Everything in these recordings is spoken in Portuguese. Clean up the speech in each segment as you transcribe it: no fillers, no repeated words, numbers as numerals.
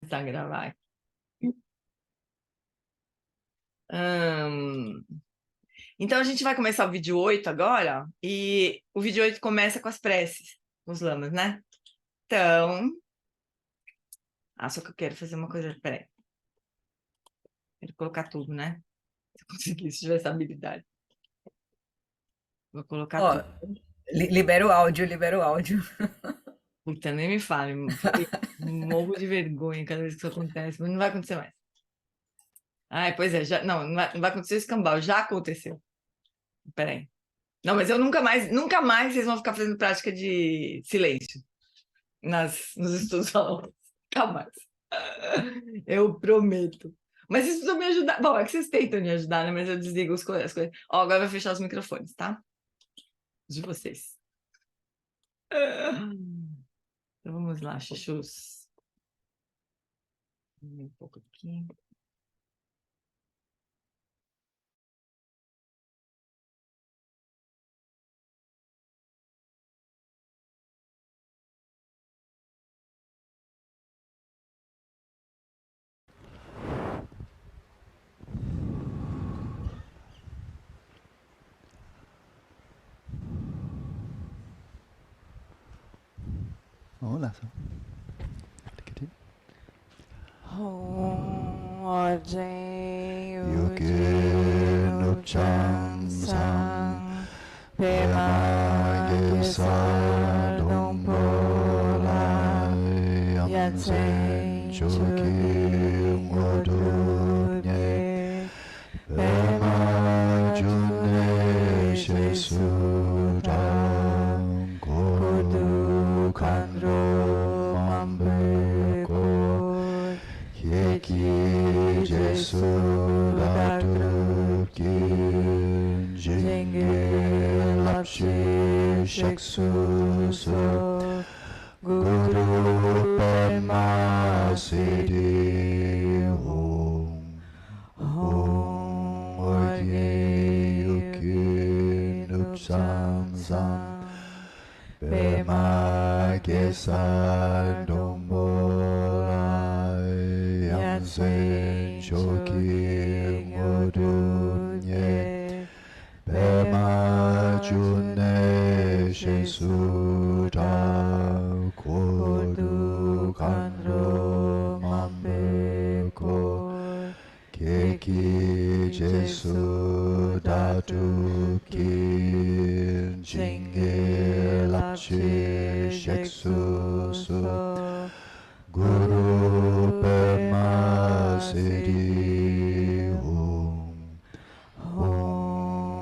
Começar a gravar. Ahn, então a gente vai começar o vídeo 8 agora, e o vídeo 8 começa com as preces, com os lamas, né? Então, só que eu quero fazer uma coisa, peraí, quero colocar tudo, né? Se eu conseguir, se tiver essa habilidade. Vou colocar Ó, tudo. libera o áudio, libera o áudio. Puta, nem me fale, eu morro de vergonha cada vez que isso acontece, mas não vai acontecer mais. Ai, pois é, não vai acontecer escambau, já aconteceu. Peraí. Não, mas eu nunca mais vocês vão ficar fazendo prática de silêncio nos estudos aula. Nunca mais. Eu prometo. Mas vocês precisam me ajudar. Bom, é que vocês tentam me ajudar, né? Mas eu desligo as coisas. Ó, agora vai fechar os microfones, tá? De vocês. Então vamos lá, chuchus. Um pouco aqui. Hola. Tiquiti. Yukinu Chamsang Pema Yesa Dombola Yamsen Choki Modunye Pema June Shesudan Kodu Kandro Mambeko Yeki Jesu Datu Kin Jinge Lapshi Sheksu So Guru Pema Siddhi Om Oye Yuki Nupsam Sam Pema Gesa Dombola Yamsen Shoki Modunye Pema June Shesuda Kodu Kandro Mambeko Keki Jesu Datu Kin Jinge Lapshi Sheksu Su Guru Pema Siddhi Om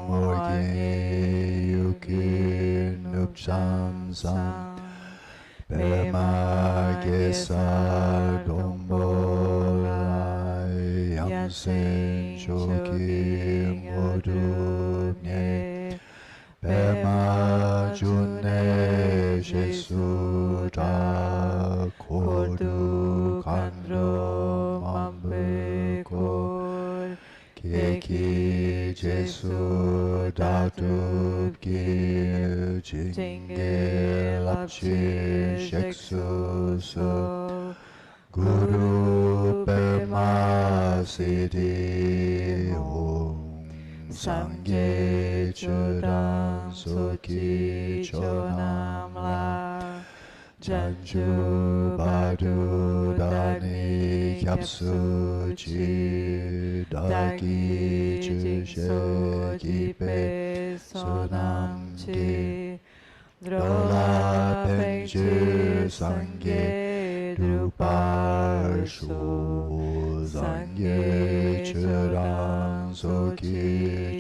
Oye Yuki Nupsam Sam Pema Gesa Dombola Yamsen Shoki Modunye Pema June Shesuda Kodu Kandro Mambeko Keki Jesu Datu Ki Jinge Lapshi Sheksu So Guru Pema Siddhi Om Sangye Chodan Soki Chonam La Janju Badu Dani Kyapsu Chi Daki Chushe Kipe Sonam Chi Drola Penju Sangye Druparshu Sangye Churan Soki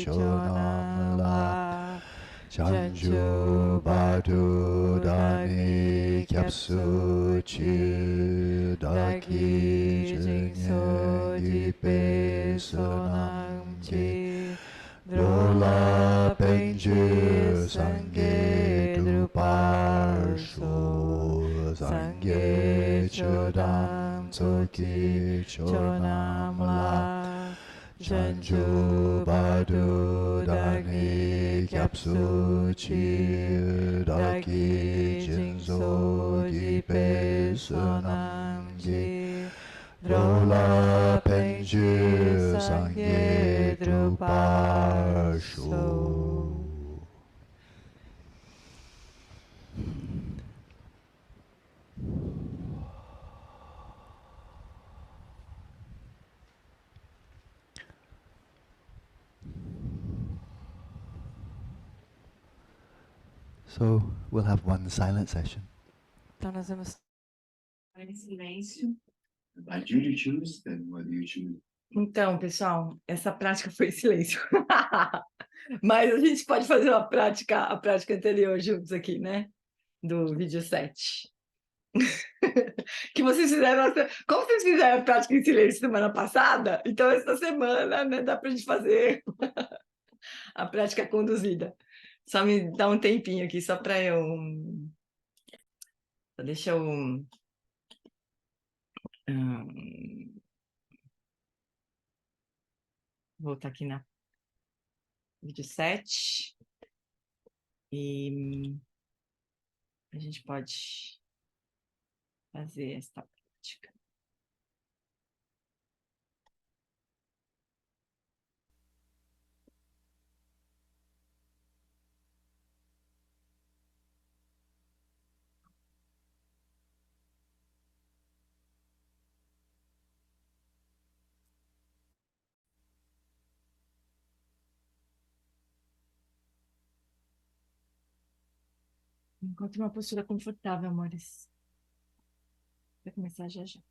Chonam La Janju Badu Dani Kyapsu Chi Daki Jinye Gipe Sonam Chi Drola Penju Sangye Druparshu Sangye Chodam Soki Chonam La Janju Badu Dani Kyapsu Chi Daki Jinzo Gipe Sonam Ji Drola Penjir Sangye Drupasho. So we'll have one silent session. Então nós vamos Em silêncio. I do you choose, then what do you choose? Então, pessoal, essa prática foi em silêncio. Mas a gente pode fazer a prática anterior juntos aqui, né? Do vídeo 7. Que vocês fizeram. Como vocês fizeram a prática em silêncio semana passada, então essa semana, né, dá pra gente fazer a prática conduzida. Só me dá um tempinho aqui, só para eu. Deixa eu. Voltar aqui na vídeo 7. E a gente pode fazer esta prática. Encontre uma postura confortável, amores. Vai começar já já.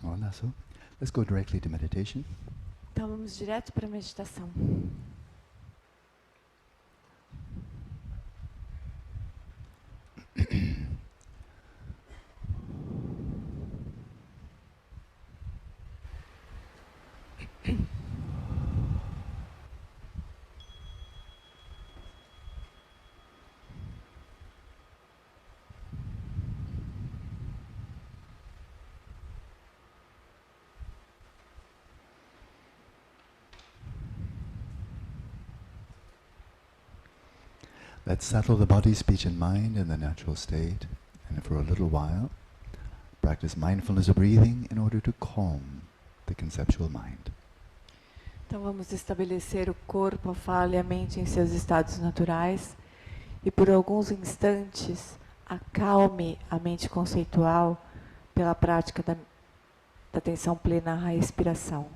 Hola, so let's go directly to meditation. Então vamos direto para a meditação. Let's settle the body, speech and mind in the natural state, and for a little while practice mindfulness of breathing in order to calm the conceptual mind. Então vamos estabelecer o corpo, a fala e a mente em seus estados naturais e por alguns instantes acalme a mente conceitual pela prática da atenção plena à respiração.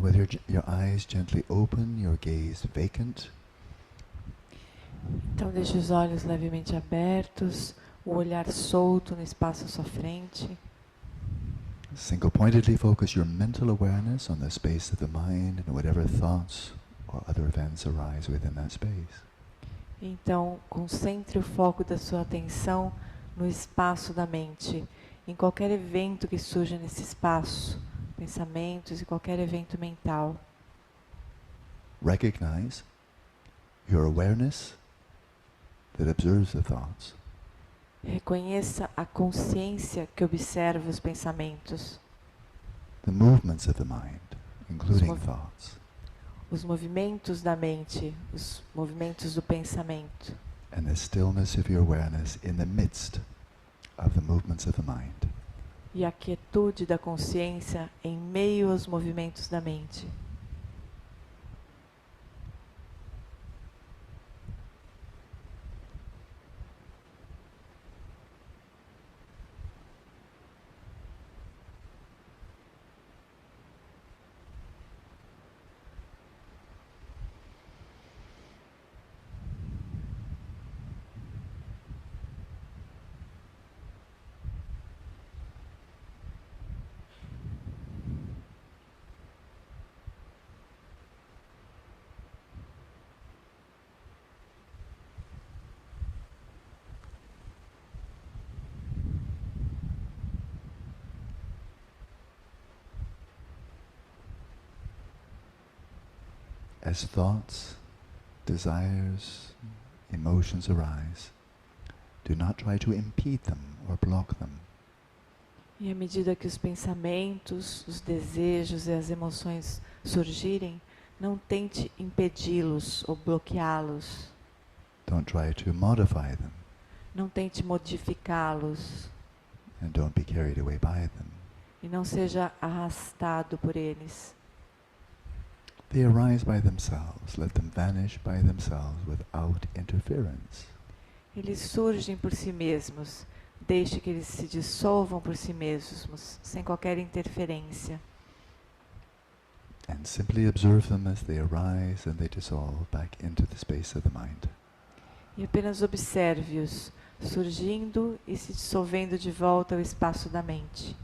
And with your eyes gently open, your gaze vacant, Então deixe os olhos levemente abertos, o olhar solto no espaço à sua frente. single-pointedly focus your mental awareness on the space of the mind and whatever thoughts or other events arise within that space. Então, concentre o foco da sua atenção no espaço da mente, em qualquer evento que surja nesse espaço, pensamentos e qualquer evento mental. Recognize your awareness that observes the thoughts. Reconheça a consciência que observa os pensamentos, The movements of the mind, including mov- thoughts, os movimentos da mente, os movimentos do pensamento, and the stillness of your awareness in the midst of the movements of the mind. e a quietude da consciência em meio aos movimentos da mente. As thoughts, desires, emotions arise, do not try to impede them or block them. E à medida que os pensamentos, os desejos e as emoções surgirem, não tente impedi-los ou bloqueá-los. Don't try to modify them, Não tente modificá-los and don't be carried away by them. e não seja arrastado por eles. They arise by themselves. Let them vanish by themselves without interference. Eles surgem por si mesmos. Deixe que eles se dissolvam por si mesmos, sem qualquer interferência. And simply observe them as they arise and they dissolve back into the space of the mind. E apenas observe-os, surgindo e se dissolvendo de volta ao espaço da mente.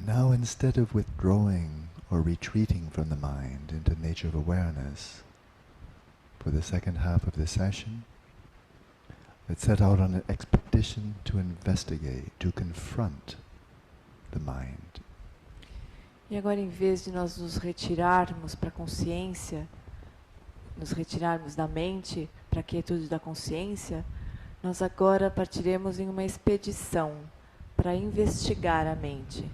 And now, instead of withdrawing or retreating from the mind into nature of awareness, for the second half of this session, let's set out on an expedition to investigate, to confront the mind. E agora, em vez de nós nos retirarmos para a consciência, nos retirarmos da mente para a quietude da consciência, nós agora partiremos em uma expedição para investigar a mente.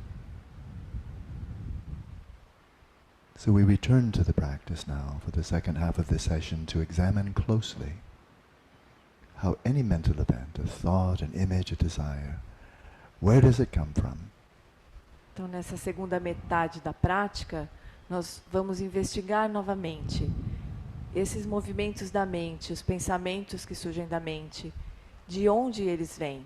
So we return to the practice now for the second half of this session to examine closely how any mental event, a thought, an image, a desire, where does it come from? Então, nessa segunda metade da prática, nós vamos investigar novamente esses movimentos da mente, os pensamentos que surgem da mente, de onde eles vêm.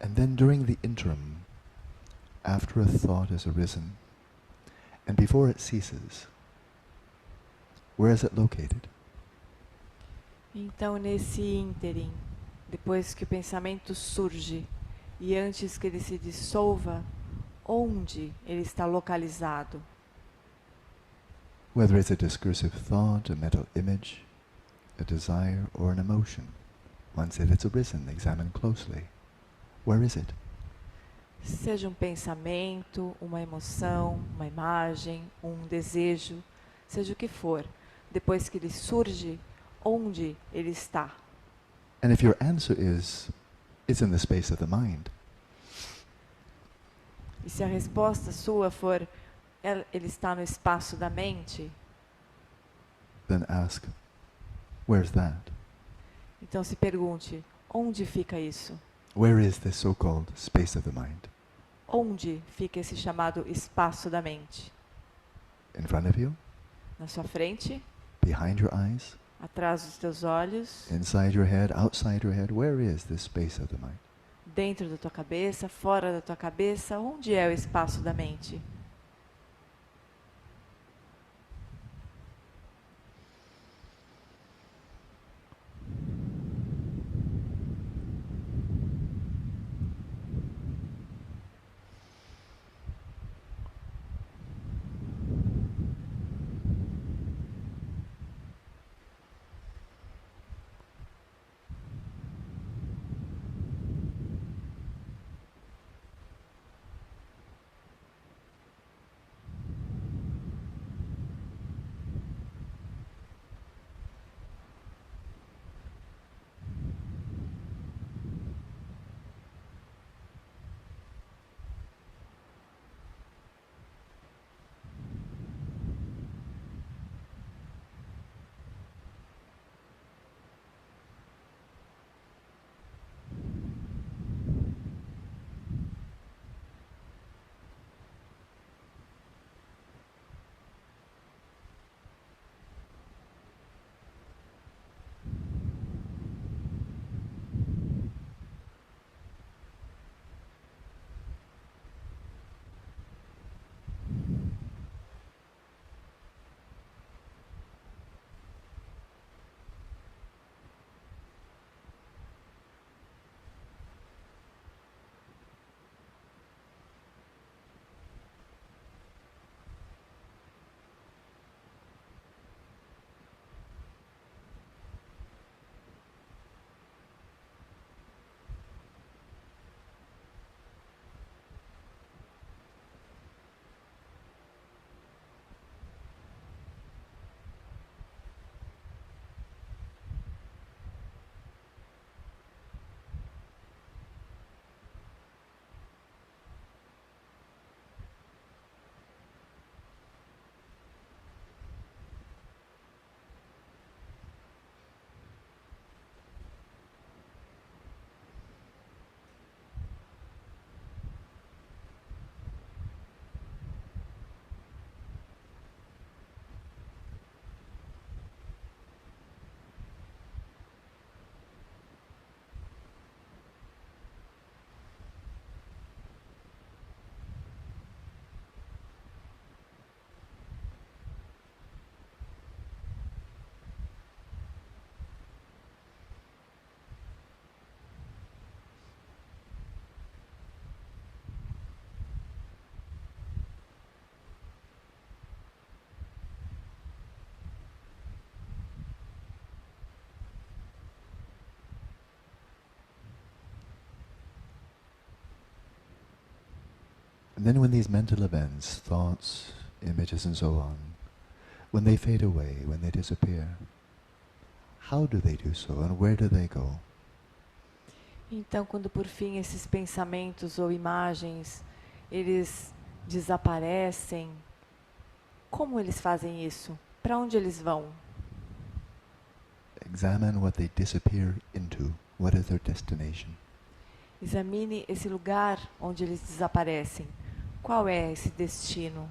And then during the interim, after a thought has arisen, and before it ceases, where is it located? Então, nesse ínterim, depois que o pensamento surge e antes que ele se dissolva, onde ele está localizado? Whether it's a discursive thought, a mental image, a desire, or an emotion. Once it has arisen, examine closely. Where is it? Seja um pensamento, uma emoção, uma imagem, um desejo, seja o que for, depois que ele surge, onde ele está? And if your answer is, it's in the space of the mind, E se a resposta sua for, ele está no espaço da mente, then ask, where's that? então se pergunte, onde fica isso? Where is this so-called space of the mind? Onde fica esse chamado espaço da mente? In front of you? Na sua frente? Behind your eyes? Atrás dos teus olhos? Inside your head? Outside your head? Where is this space of the mind? Dentro da tua cabeça? Fora da tua cabeça? Onde é o espaço da mente? And then when these mental events, thoughts, images and so on, when they fade away, when they disappear, how do they do so and where do they go? Então, quando por fim esses pensamentos ou imagens, eles desaparecem, como eles fazem isso? Para onde eles vão? Examine what they disappear into. What is their destination? Examine esse lugar onde eles desaparecem. Qual é esse destino?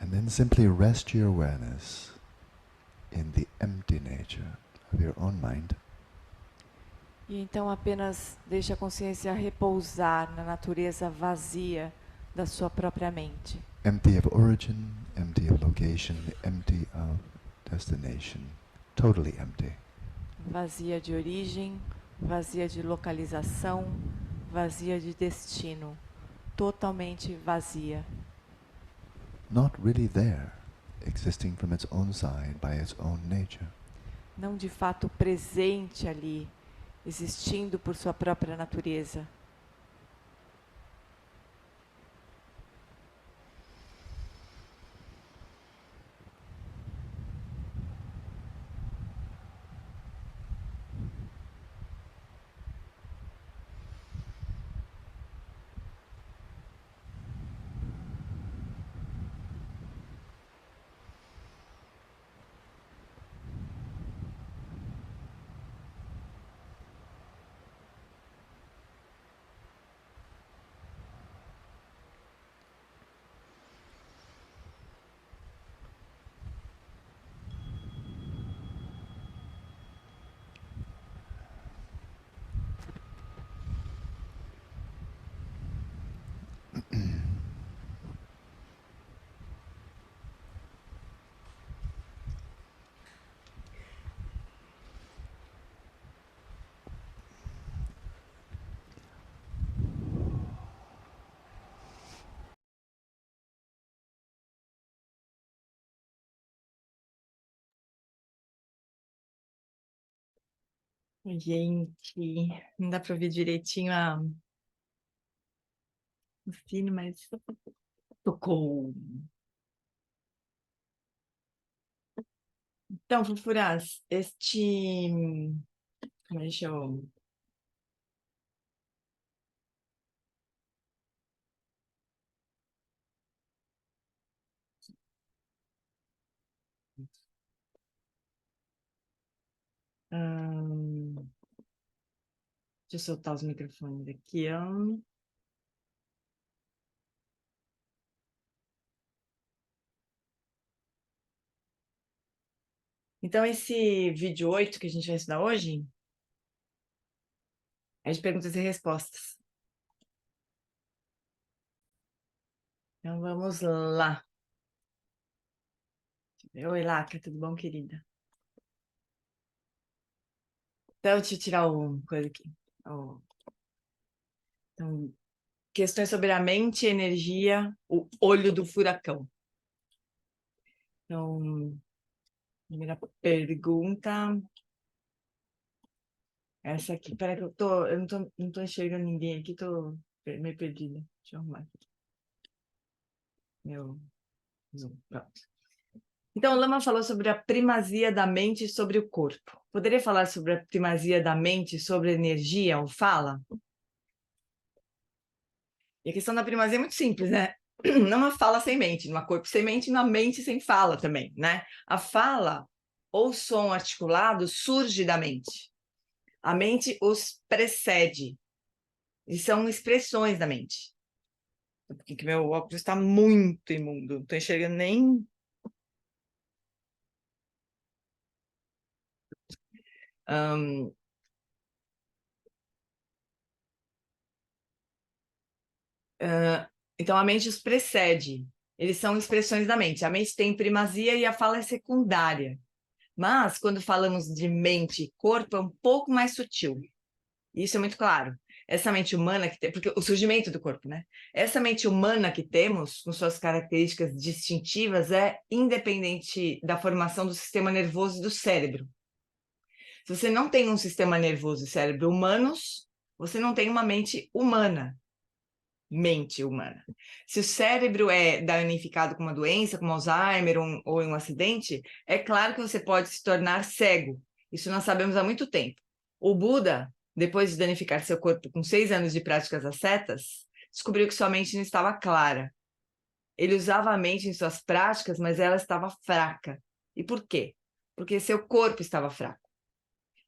And then simply rest your awareness in the empty nature of your own mind. E então apenas deixe a consciência repousar na natureza vazia da sua própria mente. Empty of origin, empty of location, empty of destination. Totally empty. Vazia de origem, vazia de localização, vazia de destino. Totalmente vazia. Not really there, existing from its own side by its own nature. Não de fato presente ali, existindo por sua própria natureza. Gente, não dá para ouvir direitinho o sino, mas tocou. Então, Fufuras, deixa eu... Deixa eu soltar os microfones aqui, ó. Então, esse vídeo 8 que a gente vai estudar hoje é de perguntas e respostas. Então, vamos lá. Oi, Laca, tudo bom, querida? Então, deixa eu tirar o coisa aqui. Então, questões sobre a mente, energia, o olho do furacão. Então, primeira pergunta. Essa aqui. Peraí que eu não tô enxergando ninguém aqui, tô meio perdida. Deixa eu arrumar aqui. Meu Zoom, pronto. Então, o Lama falou sobre a primazia da mente sobre o corpo. Poderia falar sobre a primazia da mente sobre a energia, ou fala? E a questão da primazia é muito simples, né? Não uma fala sem mente, numa corpo sem mente, numa mente sem fala também, né? A fala ou som articulado surge da mente. A mente os precede. E são expressões da mente. Porque meu óculos está muito imundo, não estou enxergando nem... Então, a mente os precede. Eles são expressões da mente. A mente tem primazia e a fala é secundária. Mas, quando falamos de mente e corpo, é um pouco mais sutil. Isso é muito claro. Essa mente humana que tem, porque o surgimento do corpo, né? Essa mente humana que temos, com suas características distintivas, é independente da formação do sistema nervoso e do cérebro. Se você não tem um sistema nervoso e cérebro humanos, você não tem uma mente humana. Mente humana. Se o cérebro é danificado com uma doença, como Alzheimer ou em um acidente, é claro que você pode se tornar cego. Isso nós sabemos há muito tempo. O Buda, depois de danificar seu corpo com 6 anos de práticas ascetas, descobriu que sua mente não estava clara. Ele usava a mente em suas práticas, mas ela estava fraca. E por quê? Porque seu corpo estava fraco.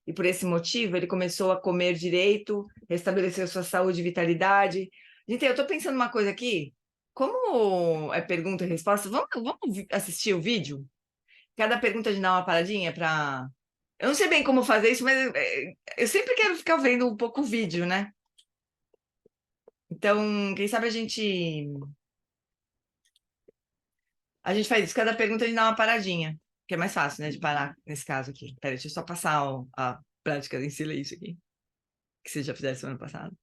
E por esse motivo, ele começou a comer direito, restabeleceu sua saúde e vitalidade. Gente, eu estou pensando uma coisa aqui. Como é pergunta e resposta, vamos assistir o vídeo? Cada pergunta a gente dá uma paradinha para... Eu não sei bem como fazer isso, mas eu sempre quero ficar vendo um pouco o vídeo, né? Então, quem sabe a gente faz isso. Cada pergunta a gente dá uma paradinha, que é mais fácil, né, de parar nesse caso aqui. Peraí, deixa eu só passar a prática em silêncio aqui, que você já fizesse semana passada.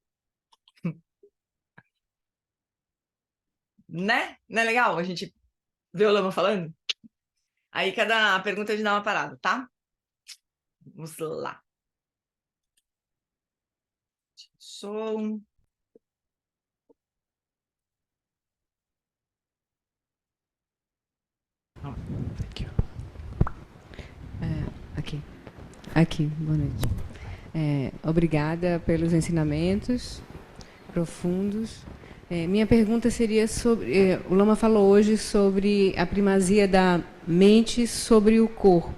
Né? Não é legal a gente ver o Lama falando? Aí cada pergunta a gente dá uma parada, tá? Vamos lá. Som. Aqui, boa noite. Obrigada pelos ensinamentos profundos. Minha pergunta seria sobre... o Lama falou hoje sobre a primazia da mente sobre o corpo.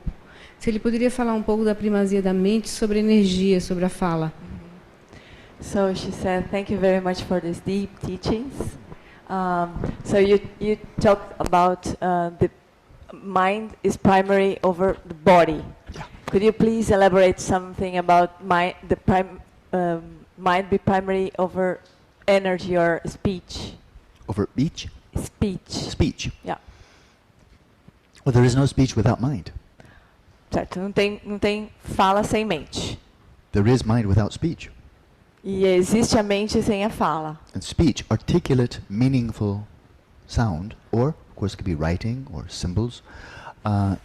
Se ele poderia falar um pouco da primazia da mente sobre a energia, sobre a fala. So she said, thank you very much for these deep teachings. So you talked about the mind is primary over the body. Yeah. Could you please elaborate something about mind be primary over energy or speech? Over each? Speech. Speech. Yeah. Well, there is no speech without mind. Certo, não tem fala sem mente. There is mind without speech. E existe a mente sem a fala. And speech, articulate, meaningful sound, or, of course, it could be writing or symbols,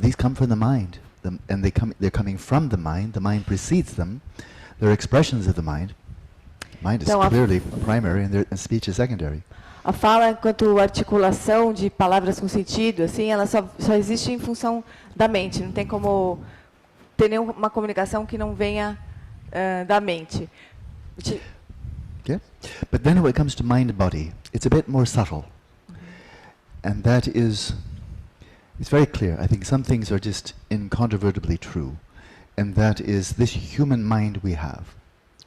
these come from the mind. And they're coming from the mind precedes them. They're expressions of the mind. Mind is Então, clearly primary and speech is secondary. a fala enquanto articulação de palavras com sentido, assim, ela só existe em função da mente. Não tem como ter nenhuma comunicação que não venha da mente. Yeah? But then when it comes to mind-body, it's a bit more subtle. And that is, it's very clear. I think some things are just incontrovertibly true. And that is this human mind we have,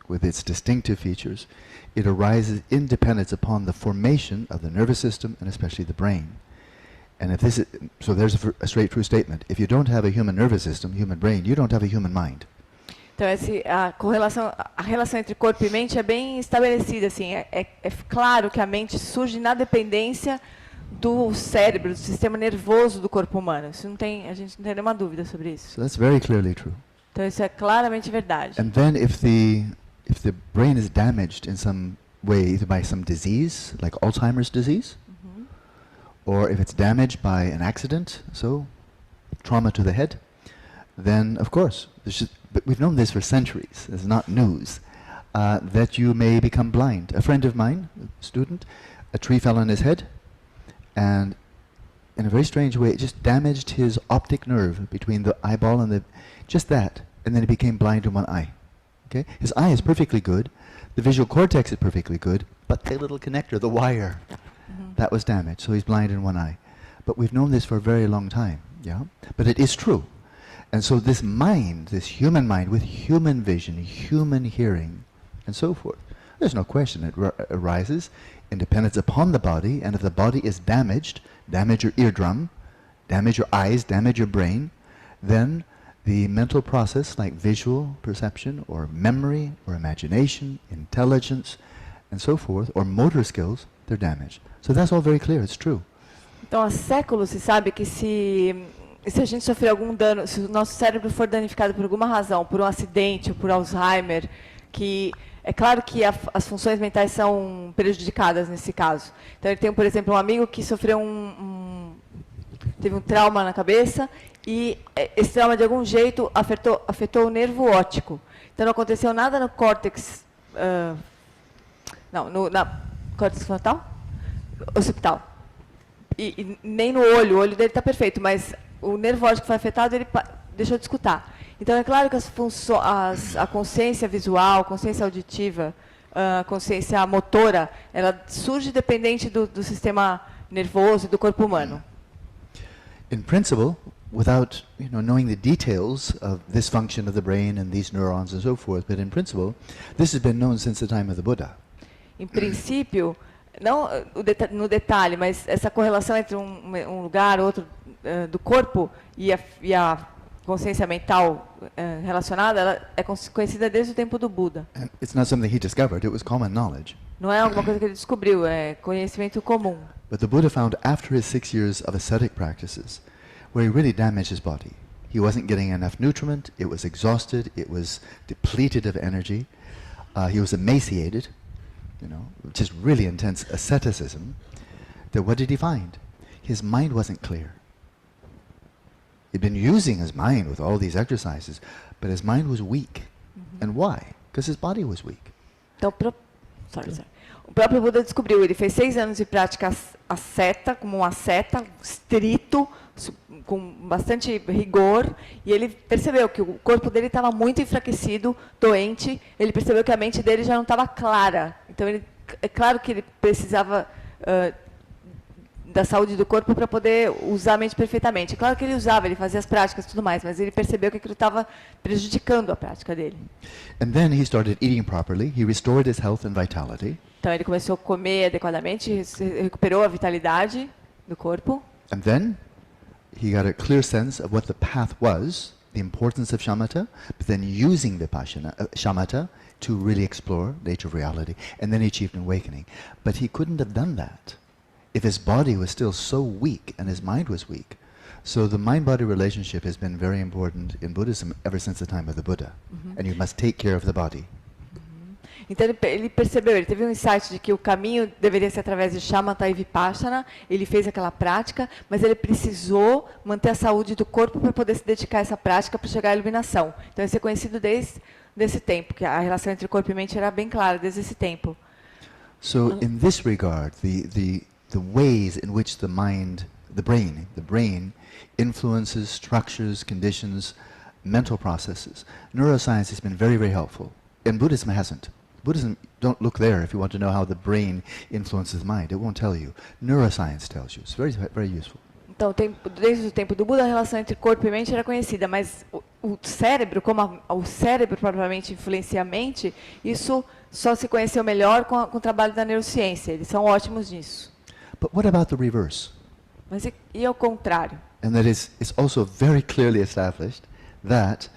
with its distinctive features, it arises in dependence upon the formation of the nervous system and especially the brain. And if this is, so there's a straight true statement. If you don't have a human nervous system, human brain, you don't have a human mind. Então a relação entre corpo e mente é bem estabelecida, assim. É claro que a mente surge na dependência do cérebro, do sistema nervoso do corpo humano. Isso não tem, a gente não tem nenhuma dúvida sobre isso. So that's very clearly true. Então isso é claramente verdade. And then if the brain is damaged in some way, either by some disease, like Alzheimer's disease, or if it's damaged by an accident, so trauma to the head, then of course, but we've known this for centuries, it's not news, that you may become blind. A friend of mine, a student, a tree fell on his head, and in a very strange way, it just damaged his optic nerve between the eyeball and the, just that, and then he became blind in one eye. Okay? His eye is perfectly good, the visual cortex is perfectly good, but the little connector, the wire, that was damaged, so he's blind in one eye. But we've known this for a very long time, yeah? But it is true. And so this mind, this human mind with human vision, human hearing, and so forth, there's no question it arises in dependence upon the body, and if the body is damaged, damage your eardrum, damage your eyes, damage your brain, then the mental process like visual perception or memory or imagination, intelligence, and so forth, or motor skills, they're damaged. So that's all very clear, it's true. Então, há séculos se sabe que se a gente sofrer algum dano, se o nosso cérebro for danificado por alguma razão, por um acidente ou por Alzheimer, que é claro que as funções mentais são prejudicadas nesse caso. Então, ele tem, por exemplo, um amigo que sofreu teve um trauma na cabeça e esse trauma, de algum jeito, afetou o nervo óptico. Então, não aconteceu nada no córtex... na córtex frontal? Occipital. E nem no olho. O olho dele está perfeito, mas o nervo óptico foi afetado, ele deixou de escutar. Então, é claro que a consciência visual, a consciência auditiva, a consciência motora, ela surge dependente do sistema nervoso e do corpo humano. In principle, without knowing the details of this function of the brain and these neurons and so forth, but in principle, this has been known since the time of the Buddha. Em princípio, não no detalhe, mas essa correlação entre um lugar, outro do corpo e a consciência mental relacionada, ela é conhecida desde o tempo do Buda. And it's not something he discovered, it was common knowledge. Não é alguma coisa que ele descobriu, é conhecimento comum. But the Buddha found after his 6 years of ascetic practices, where he really damaged his body. He wasn't getting enough nutriment, it was exhausted, it was depleted of energy, he was emaciated, just really intense asceticism. That what did he find? His mind wasn't clear. He'd been using his mind with all these exercises, but his mind was weak. And why? Because his body was weak. Então, o próprio Buda descobriu, ele fez 6 anos de prática asceta, como um asceta, estrito, com bastante rigor, e ele percebeu que o corpo dele estava muito enfraquecido, doente, ele percebeu que a mente dele já não estava clara. Então, é claro que ele precisava da saúde do corpo para poder usar a mente perfeitamente. Claro que ele usava, ele fazia as práticas e tudo mais, mas ele percebeu que aquilo estava prejudicando a prática dele. And then he started eating properly, he restored his health and vitality. Então, ele começou a comer adequadamente, recuperou a vitalidade do corpo. And then he got a clear sense of what the path was, the importance of shamatha, but then using vipassana, shamatha, to really explore nature of reality. And then he achieved an awakening. But he couldn't have done that if his body was still so weak and his mind was weak. So the mind-body relationship has been very important in Buddhism ever since the time of the Buddha. And you must take care of the body. Então ele percebeu, ele teve um insight de que o caminho deveria ser através de shamatha e vipassana, ele fez aquela prática, mas ele precisou manter a saúde do corpo para poder se dedicar a essa prática para chegar à iluminação. Então isso é conhecido desde esse tempo, que a relação entre corpo e mente era bem clara desde esse tempo. So in this regard, the ways in which the brain influences, structures, conditions, mental processes, neuroscience has been very, very helpful. And Buddhism hasn't. Buddhism, don't look there if you want to know how the brain influences the mind. It won't tell you. Neuroscience tells you. It's very, very useful. Então, desde o tempo do Buda, a relação entre corpo e mente era conhecida, mas o cérebro, como o cérebro propriamente influencia a mente, isso só se conheceu melhor com o trabalho da neurociência. Eles são ótimos nisso. But what about the reverse? Mas e ao contrário? And that is, it's also very clearly established that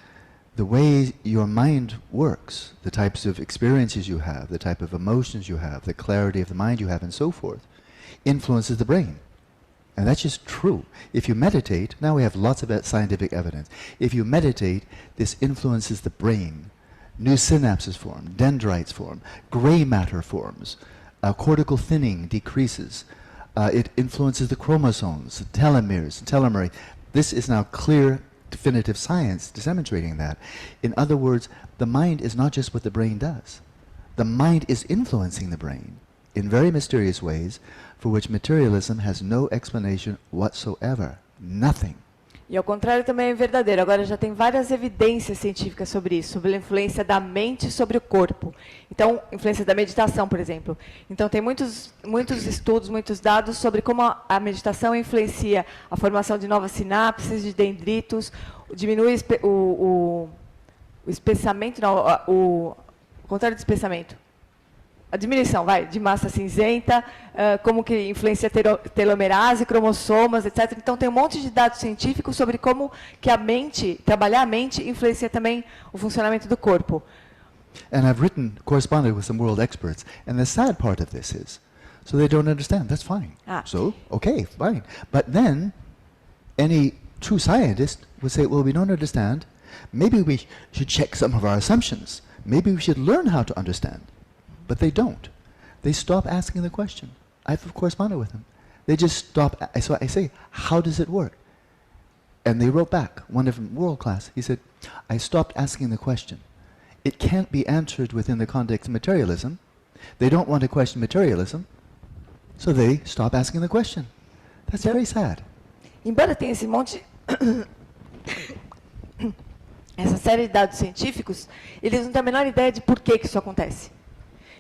the way your mind works, the types of experiences you have, the type of emotions you have, the clarity of the mind you have, and so forth, influences the brain. And that's just true. If you meditate, now we have lots of scientific evidence. If you meditate, this influences the brain. New synapses form, dendrites form, gray matter forms, cortical thinning decreases. It influences the chromosomes, the telomeres, telomere. This is now clear, definitive science demonstrating that. In other words, the mind is not just what the brain does. The mind is influencing the brain in very mysterious ways for which materialism has no explanation whatsoever. Nothing. E ao contrário também é verdadeiro. Agora já tem várias evidências científicas sobre isso, sobre a influência da mente sobre o corpo. Então, influência da meditação, por exemplo. Então, tem muitos estudos, muitos dados sobre como a meditação influencia a formação de novas sinapses, de dendritos, diminui o espessamento, não, o contrário do espessamento. A diminuição, de massa cinzenta, como que influencia telomerase, cromossomas, etc. Então, tem um monte de dados científicos sobre como que a mente, trabalhar a mente, influencia também o funcionamento do corpo. And I've corresponded with some world experts, and the sad part of this is, so they don't understand, that's fine. So, okay, fine. But then, any true scientist would say, well, we don't understand, maybe we should check some of our assumptions. Maybe we should learn how to understand. But they don't. They stop asking the question. I've corresponded with them. They just stop. So I say, how does it work? And they wrote back, one of them, world class, he said, I stopped asking the question. It can't be answered within the context of materialism. They don't want to question materialism, so they stop asking the question. That's very sad. Embora tenha esse monte, essa série de dados científicos, eles não têm a menor ideia de por que isso acontece.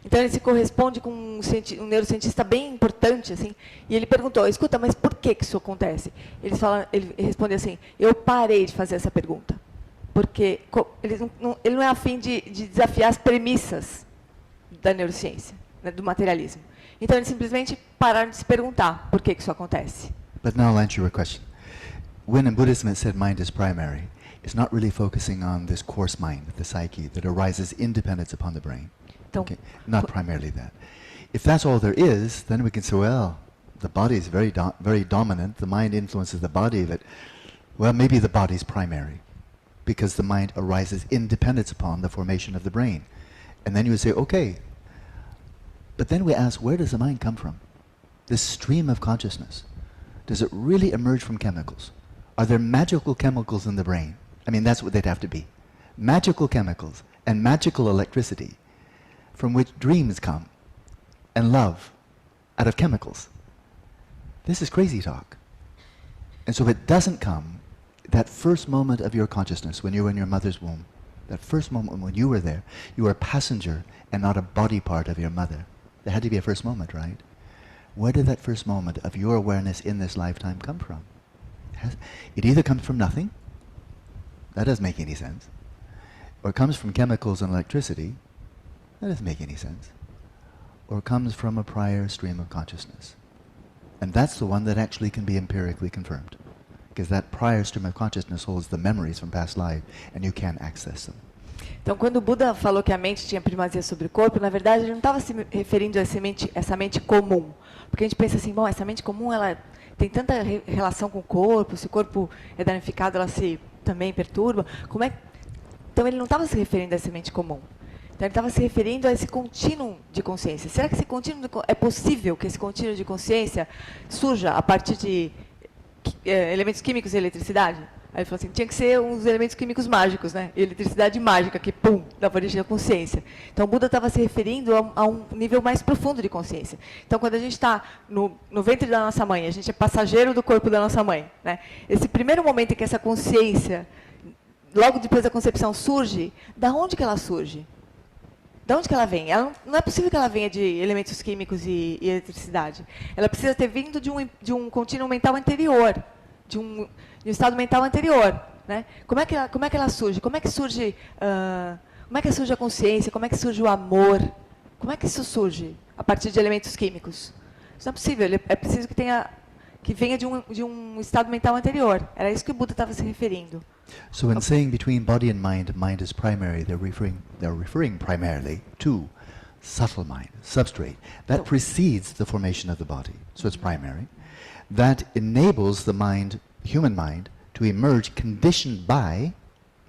Então, ele se corresponde com um neurocientista bem importante, assim, e ele perguntou, escuta, mas por que isso acontece? Ele responde assim, eu parei de fazer essa pergunta, porque ele não é a fim de desafiar as premissas da neurociência, né, do materialismo. Então, eles simplesmente pararam de se perguntar por que isso acontece. But now I'll answer your question. When in Buddhism it said mind is primary, it's not really focusing on this coarse mind, the psyche, that arises independent upon the brain. Okay, not primarily that. If that's all there is, then we can say, well, the body is very dominant, the mind influences the body, but, well, maybe the body's primary, because the mind arises independent upon the formation of the brain. And then you would say, okay, but then we ask, where does the mind come from? This stream of consciousness, does it really emerge from chemicals? Are there magical chemicals in the brain? I mean, that's what they'd have to be. Magical chemicals and magical electricity from which dreams come, and love, out of chemicals. This is crazy talk. And so it doesn't come, that first moment of your consciousness when you were in your mother's womb, that first moment when you were there, you were a passenger and not a body part of your mother. There had to be a first moment, right? Where did that first moment of your awareness in this lifetime come from? It either comes from nothing, that doesn't make any sense, or it comes from chemicals and electricity, that doesn't make any sense. Or comes from a prior stream of consciousness. And that's the one that actually can be empirically confirmed. Because that prior stream of consciousness holds the memories from past life, and you can access them. Então, quando o Buda falou que a mente tinha primazia sobre o corpo, na verdade, ele não estava se referindo a essa mente comum. Porque a gente pensa assim, bom, essa mente comum, ela tem tanta relação com o corpo, se o corpo é danificado, ela se também perturba. Então, ele não estava se referindo a essa mente comum. Então, ele estava se referindo a esse contínuo de consciência. Será que é possível que esse contínuo de consciência surja a partir de elementos químicos e eletricidade? Aí ele falou assim, tinha que ser uns elementos químicos mágicos, né? Eletricidade mágica, que, pum, dava origem à consciência. Então, o Buda estava se referindo a um nível mais profundo de consciência. Então, quando a gente está no ventre da nossa mãe, a gente é passageiro do corpo da nossa mãe, né? Esse primeiro momento em que essa consciência, logo depois da concepção, surge, da onde que ela surge? Da onde que ela vem? Não é possível que ela venha de elementos químicos e eletricidade. Ela precisa ter vindo de um contínuo mental anterior, de um estado mental anterior, né? Como é que ela surge? Como é que surge a consciência? Como é que surge o amor? Como é que isso surge a partir de elementos químicos? Isso não é possível. É preciso que venha de um estado mental anterior. Era isso que o Buda estava se referindo. So when saying between body and mind is primary, they're referring primarily to subtle mind, substrate. That precedes the formation of the body, so it's primary. That enables the mind, human mind, to emerge conditioned by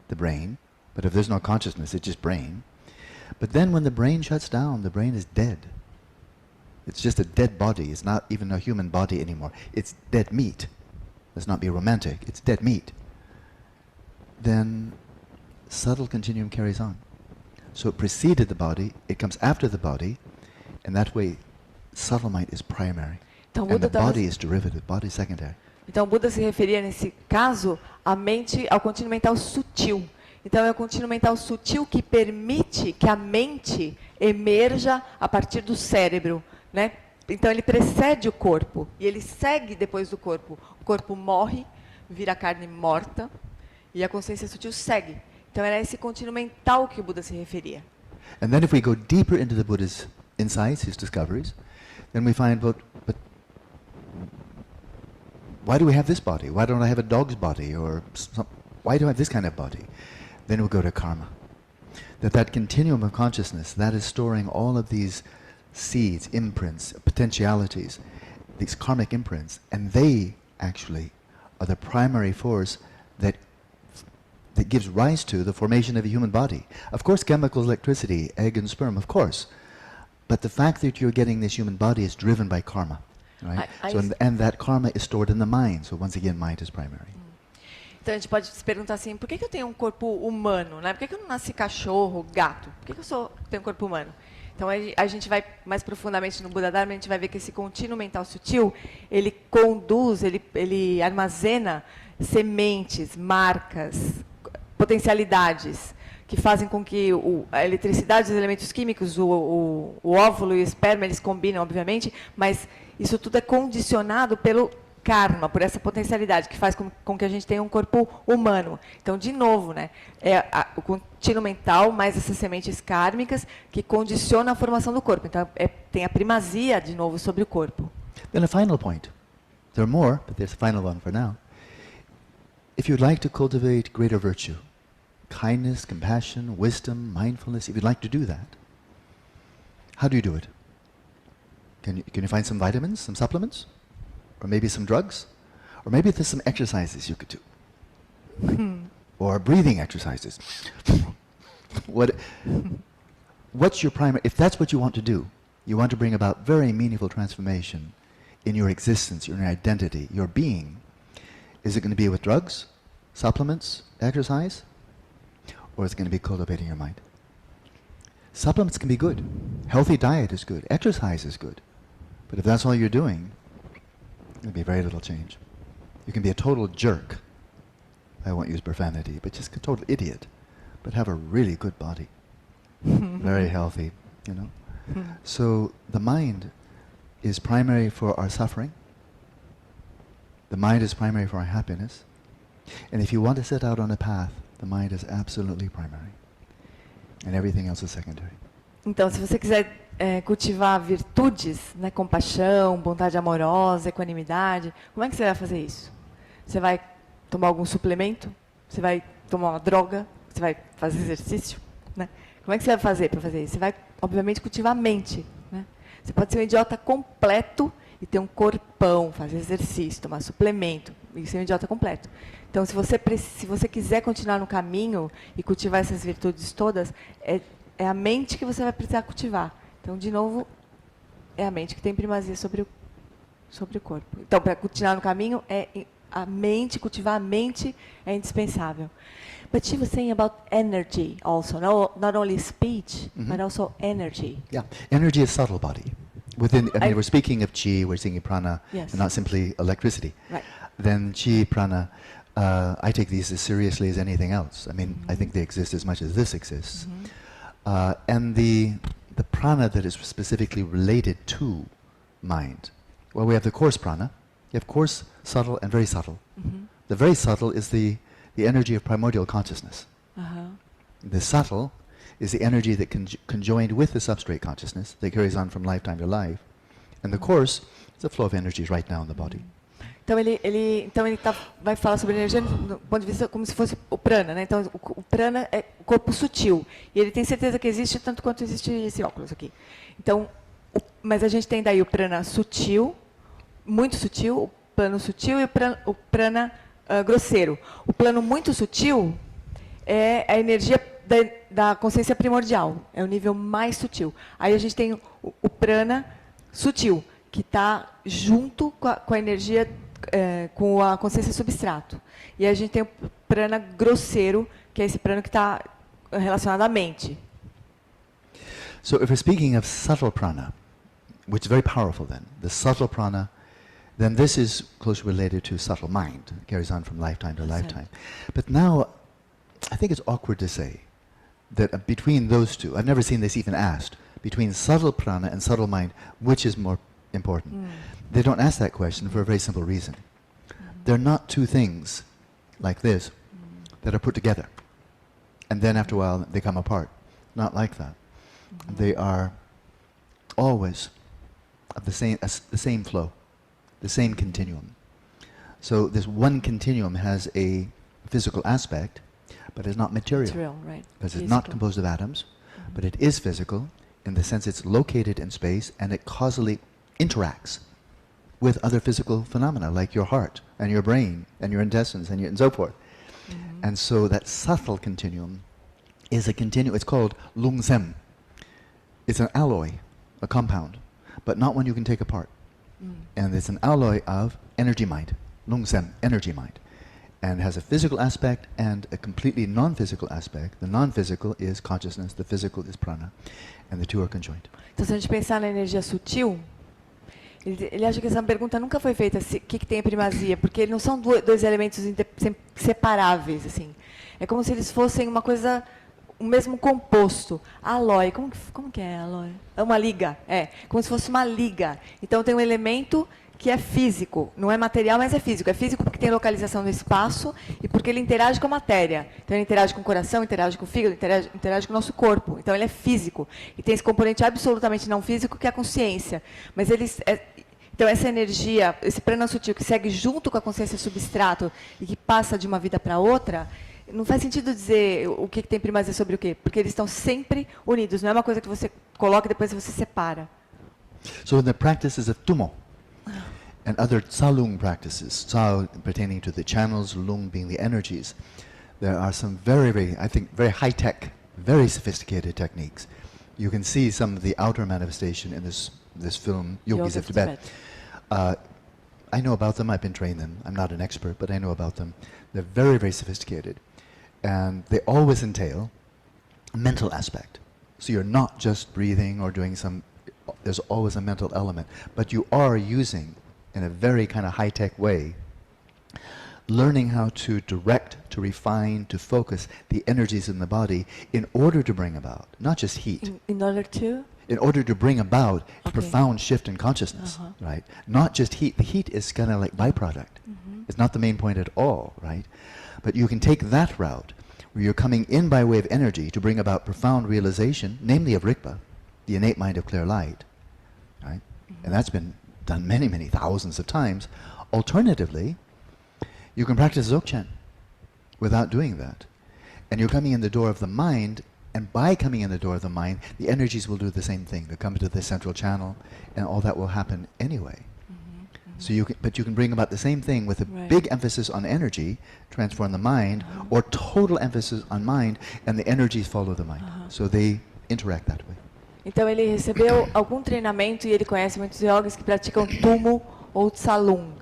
the brain, but if there's no consciousness, it's just brain. But then when the brain shuts down, the brain is dead. It's just a dead body. It's not even a human body anymore. It's dead meat. Let's not be romantic. It's dead meat. Then subtle continuum carries on. So it preceded the body, it comes after the body, and that way subtle mind is primary. Então, And the body is derivative, body is secondary. Então, o Buda se referia, nesse caso, ao contínuo mental sutil. Então, é o contínuo mental sutil que permite que a mente emerja a partir do cérebro, né? Então, ele precede o corpo e ele segue depois do corpo. O corpo morre, vira carne morta e a consciência sutil segue. Então, era esse contínuo mental que o Buda se referia. And then if we go deeper into the Buddha's insights, his discoveries, then we find, but why do we have this body? Why don't I have a dog's body? Or why do I have this kind of body? Then we'll go to karma. That continuum of consciousness, that is storing all of these seeds, imprints, potentialities, these karmic imprints, and they actually are the primary force that gives rise to the formation of a human body. Of course, chemicals, electricity, egg and sperm, of course. But the fact that you're getting this human body is driven by karma. Right? And that karma is stored in the mind. So once again, mind is primary. Então, a gente pode se perguntar assim, por que eu tenho um corpo humano? Né? Por que eu não nasci cachorro, gato? Por que eu tenho um corpo humano? Então, a gente vai mais profundamente no Buda Dharma, a gente vai ver que esse contínuo mental sutil, ele conduz, ele armazena sementes, marcas, potencialidades, que fazem com que a eletricidade, os elementos químicos, o óvulo e o esperma, eles combinam, obviamente, mas isso tudo é condicionado pelo karma, por essa potencialidade que faz com que a gente tenha um corpo humano. Então, de novo, né, o contínuo mental mais essas sementes kármicas que condicionam a formação do corpo. Então, tem a primazia, de novo, sobre o corpo. Then a final point. There are more, but there's a final one for now. If you'd like to cultivate greater virtue, kindness, compassion, wisdom, mindfulness, if you'd like to do that, how do you do it? Can you find some vitamins, some supplements? Or maybe some drugs? Or maybe there's some exercises you could do. Or breathing exercises. What's your primary, if that's what you want to do, you want to bring about very meaningful transformation in your existence, your identity, your being, is it going to be with drugs, supplements, exercise? Or is it going to be cultivating your mind? Supplements can be good. Healthy diet is good. Exercise is good. But if that's all you're doing, there'll be very little change. You can be a total jerk. I won't use profanity, but just a total idiot. But have a really good body. Very healthy, you know. So the mind is primary for our suffering. The mind is primary for our happiness. And if you want to set out on a path, the mind is absolutely primary. And everything else is secondary. Então, se você quiser cultivar virtudes, né, compaixão, bondade amorosa, equanimidade, como é que você vai fazer isso? Você vai tomar algum suplemento? Você vai tomar uma droga? Você vai fazer exercício? Né? Como é que você vai fazer para fazer isso? Você vai, obviamente, cultivar a mente. Né? Você pode ser um idiota completo e ter um corpão, fazer exercício, tomar suplemento, e ser um idiota completo. Então, se você quiser continuar no caminho e cultivar essas virtudes todas, é a mente que você vai precisar cultivar. Então, de novo, é a mente que tem primazia sobre o corpo. Então, para continuar no caminho, é a mente, cultivar a mente é indispensável. But she was saying about energy also, not only speech, but also energy. Yeah, energy is subtle body. Within, I mean, I- we're speaking of chi, we're speaking prana, Yes. and not simply electricity. Right. Then chi, prana, I take these as seriously as anything else. I mean, I think they exist as much as this exists. And the prana that is specifically related to mind. Well, we have the coarse prana. You have coarse, subtle, and very subtle. The very subtle is the energy of primordial consciousness. The subtle is the energy that conjoined with the substrate consciousness that carries on from lifetime to life. And the coarse is the flow of energies right now in the body. Então ele vai falar sobre energia do ponto de vista como se fosse o prana, né? Então o prana é o corpo sutil e ele tem certeza que existe tanto quanto existe esse óculos aqui. Então, mas a gente tem daí o prana sutil, muito sutil, o plano sutil e o prana grosseiro. O plano muito sutil é a energia da consciência primordial, é o nível mais sutil. Aí a gente tem o prana sutil, que está junto com a energia, com a consciência substrato. E aí a gente tem o prana grosseiro, que é esse prana que está relacionado à mente. So if we're speaking of subtle prana, which is very powerful then, the subtle prana, then this is closely related to subtle mind. It carries on from lifetime to lifetime. But now, I think it's awkward to say that between those two, I've never seen this even asked, between subtle prana and subtle mind, which is more important? They don't ask that question for a very simple reason. They're not two things like this that are put together, and then after a while they come apart. Not like that. They are always of the same flow, the same continuum. So this one continuum has a physical aspect, but it's not material. Right. Because it's not composed of atoms, but it is physical in the sense it's located in space and it causally interacts with other physical phenomena like your heart and your brain and your intestines and so forth. And so that subtle continuum is a continuum. It's called lungsem. It's an alloy, a compound, but not one you can take apart. And it's an alloy of energy mind, lungsem, energy mind. And has a physical aspect and a completely non-physical aspect. The non-physical is consciousness, the physical is prana, and the two are conjoined. Então, se a gente pensar na energia sutil, ele acha que essa pergunta nunca foi feita, o que tem a primazia, porque não são dois elementos separáveis, assim. É como se eles fossem uma coisa, o mesmo composto. Alói, como que é alói? É uma liga, como se fosse uma liga. Então tem um elemento que é físico, não é material, mas é físico. É físico porque tem localização no espaço e porque ele interage com a matéria. Então ele interage com o coração, interage com o fígado, interage com o nosso corpo. Então ele é físico. E tem esse componente absolutamente não físico que é a consciência. Mas então essa energia, esse prana sutil que segue junto com a consciência substrato e que passa de uma vida para outra, não faz sentido dizer o que tem primazia sobre o quê, porque eles estão sempre unidos. Não é uma coisa que você coloca e depois você separa. So in the practices of Tumo, and other Tsalung practices, Tsal pertaining to the channels, Lung being the energies, there are some very, very, I think, very high-tech, very sophisticated techniques. You can see some of the outer manifestation in this film, Yogis of Tibet. I know about them, I've been trained them. I'm not an expert, but I know about them. They're very, very sophisticated. And they always entail a mental aspect. So you're not just breathing or doing there's always a mental element. But you are using, in a very kind of high-tech way, learning how to direct, to refine, to focus the energies in the body in order to bring about, not just heat. In order to? In order to bring about a Okay. profound shift in consciousness, right? Not just heat. The heat is kind of like byproduct. It's not the main point at all, right? But you can take that route, where you're coming in by way of energy to bring about profound realization, namely of Rigpa, the innate mind of clear light, right? And that's been done many, many thousands of times. Alternatively, you can practice Dzogchen without doing that. And you're coming in the door of the mind, and by coming in the door of the mind, the energies will do the same thing. They'll come to the central channel, and all that will happen anyway. So but you can bring about the same thing with a Right. big emphasis on energy, transform the mind, or total emphasis on mind, and the energies follow the mind. So they interact that way. Então ele recebeu algum treinamento e ele conhece muitos yogis que praticam tumo ou tsalung.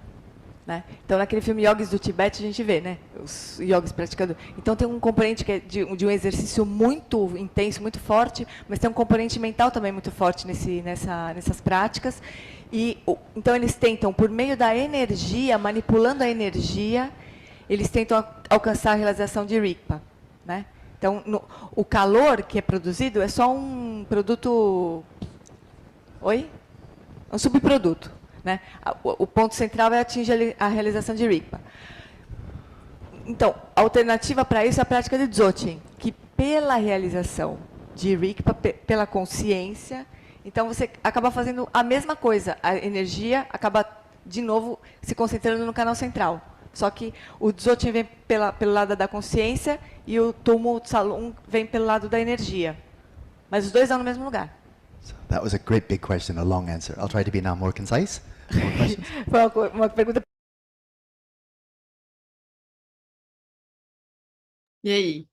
né? Então, naquele filme Yogis do Tibete, a gente vê, né, os yogis praticando. Então, tem um componente que é de um exercício muito intenso, muito forte, mas tem um componente mental também muito forte nessas práticas. Então, eles tentam, por meio da energia, manipulando a energia, eles tentam alcançar a realização de Rigpa, né? Então, o calor que é produzido é só um produto... Oi? Um subproduto, né? O ponto central é atingir a realização de Rigpa. Então, a alternativa para isso é a prática de Dzogchen, que pela realização de Rigpa, pela consciência, então você acaba fazendo a mesma coisa. A energia acaba, de novo, se concentrando no canal central. Só que o Dzogchen vem pelo lado da consciência e o Tumo Tsalung vem pelo lado da energia. Mas os dois estão no mesmo lugar. So that was a great big question, a long answer. I'll try to be now more concise. More questions? Foi uma pergunta. E aí?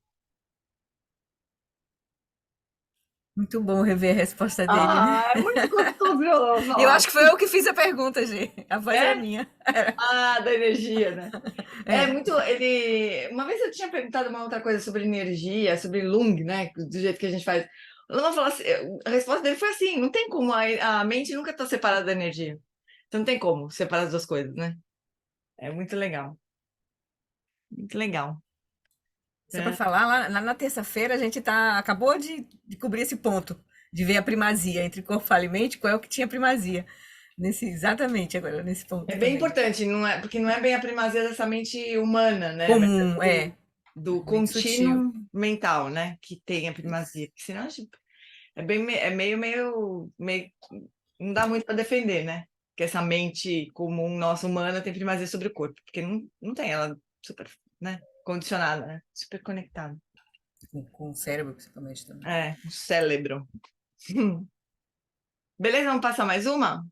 Muito bom rever a resposta dele, né? É muito gostoso. Eu acho que foi eu que fiz a pergunta, Gê. A voz é minha. Da energia, né? Muito. Uma vez eu tinha perguntado uma outra coisa sobre energia, sobre Lung, né? Do jeito que a gente faz. O Lama falou assim, a resposta dele foi assim: não tem como, a mente nunca está separada da energia. Então não tem como separar as duas coisas, né? É muito legal. Muito legal. Só para falar, lá na terça-feira a gente acabou de cobrir esse ponto, de ver a primazia entre corpo, fala e mente, qual é o que tinha primazia. Exatamente agora, nesse ponto. É bem importante, porque não é bem a primazia dessa mente humana, né? Comum, do contínuo mental, né? Que tem a primazia. Porque senão é meio não dá muito para defender, né? Que essa mente comum nossa humana tem primazia sobre o corpo, porque não tem, ela super, né? Condicionada, né? Super conectada. Com o cérebro, principalmente também. O cérebro. Beleza, vamos passar mais uma?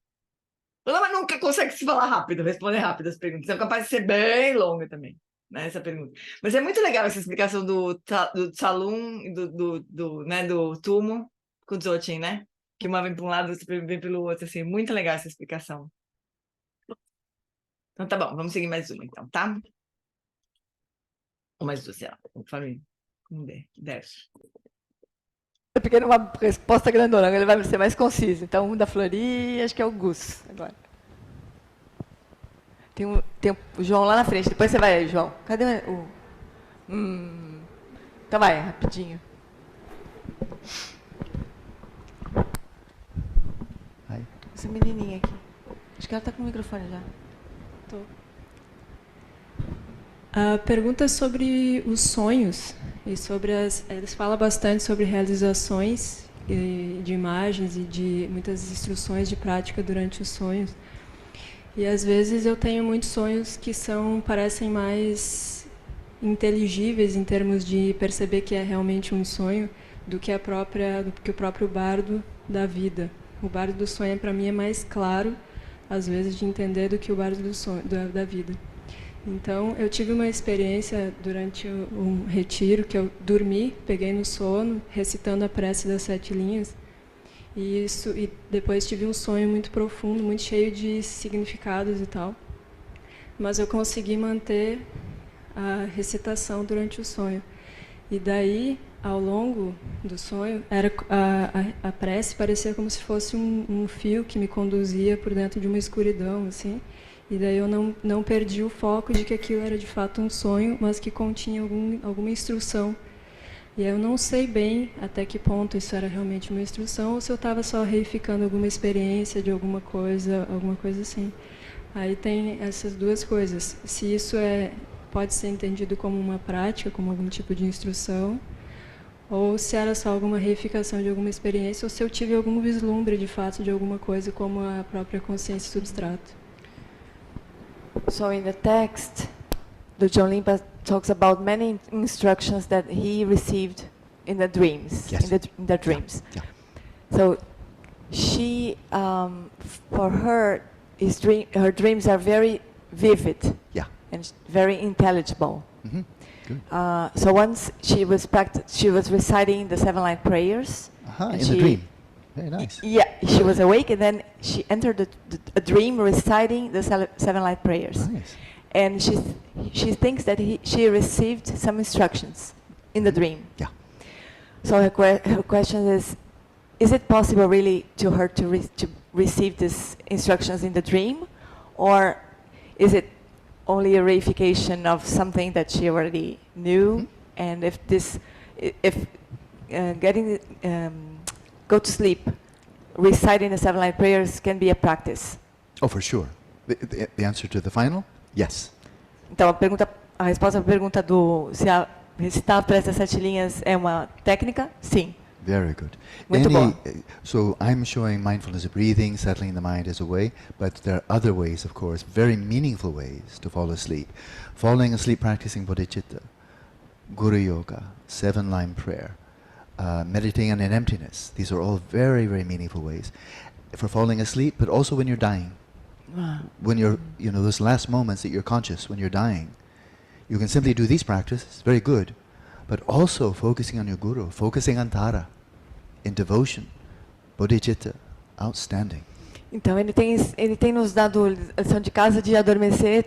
O Lama nunca consegue se falar rápido, responder rápido as perguntas. É capaz de ser bem longa também, né, essa pergunta. Mas é muito legal essa explicação do Tsalung e do Tumo com o Dzogchen, né? Que uma vem para um lado, outra vem pelo outro, assim. Muito legal essa explicação. Então tá bom, vamos seguir mais uma então, tá? Ou mais duas, sei lá. Vamos ver, 10. Eu peguei uma resposta grandona, ele vai ser mais conciso. Então, um da Flori, acho que é o Gus, agora. Tem o João lá na frente, depois você vai aí, João. Cadê o... Então vai, rapidinho. Hi. Essa menininha aqui. Acho que ela está com o microfone já. Tô. A pergunta é sobre os sonhos e sobre eles falam bastante sobre realizações de imagens e de muitas instruções de prática durante os sonhos. E às vezes eu tenho muitos sonhos que parecem mais inteligíveis em termos de perceber que é realmente um sonho do que o próprio bardo da vida. O bardo do sonho para mim é mais claro às vezes de entender do que o bardo do sonho da vida. Então, eu tive uma experiência durante um retiro que eu dormi, peguei no sono, recitando a prece das 7 linhas, e depois tive um sonho muito profundo, muito cheio de significados e tal. Mas eu consegui manter a recitação durante o sonho. E daí, ao longo do sonho, a prece parecia como se fosse um fio que me conduzia por dentro de uma escuridão, assim. E daí eu não perdi o foco de que aquilo era de fato um sonho, mas que continha alguma instrução. E eu não sei bem até que ponto isso era realmente uma instrução ou se eu estava só reificando alguma experiência de alguma coisa assim. Aí tem essas duas coisas. Se isso pode ser entendido como uma prática, como algum tipo de instrução, ou se era só alguma reificação de alguma experiência, ou se eu tive algum vislumbre de fato de alguma coisa, como a própria consciência substrato. So in the text, the John Limpa talks about many instructions that he received in the dreams. Yes. In the dreams. Yeah. So she, for her, her dreams are very vivid. Yeah. And very intelligible. Mm-hmm. Good. So once she was reciting the 7-line prayers. In the dream. Very nice. Yeah, she was awake, and then she entered a dream reciting the seven light prayers. Nice. And she thinks that she received some instructions in the dream. Yeah. So her question is it possible really to her to receive these instructions in the dream, or is it only a reification of something that she already knew? And if getting go to sleep, reciting the seven light prayers can be a practice? Oh, for sure. The answer to the final? Yes. Então a resposta à pergunta do se recitar para essas 7 linhas é uma técnica? Sim. Very good. Muito bom. So I'm showing mindfulness of breathing, settling the mind as a way, but there are other ways, of course, very meaningful ways to fall asleep. Falling asleep practicing bodhicitta, guru yoga, 7-line prayer, meditating on an emptiness. These are all very, very meaningful ways for falling asleep, but also when you're dying. When you're, those last moments that you're conscious when you're dying, you can simply do these practices, very good, but also focusing on your guru, focusing on Tara, in devotion, bodhicitta, outstanding. Então ele tem nos dado lição de casa de adormecer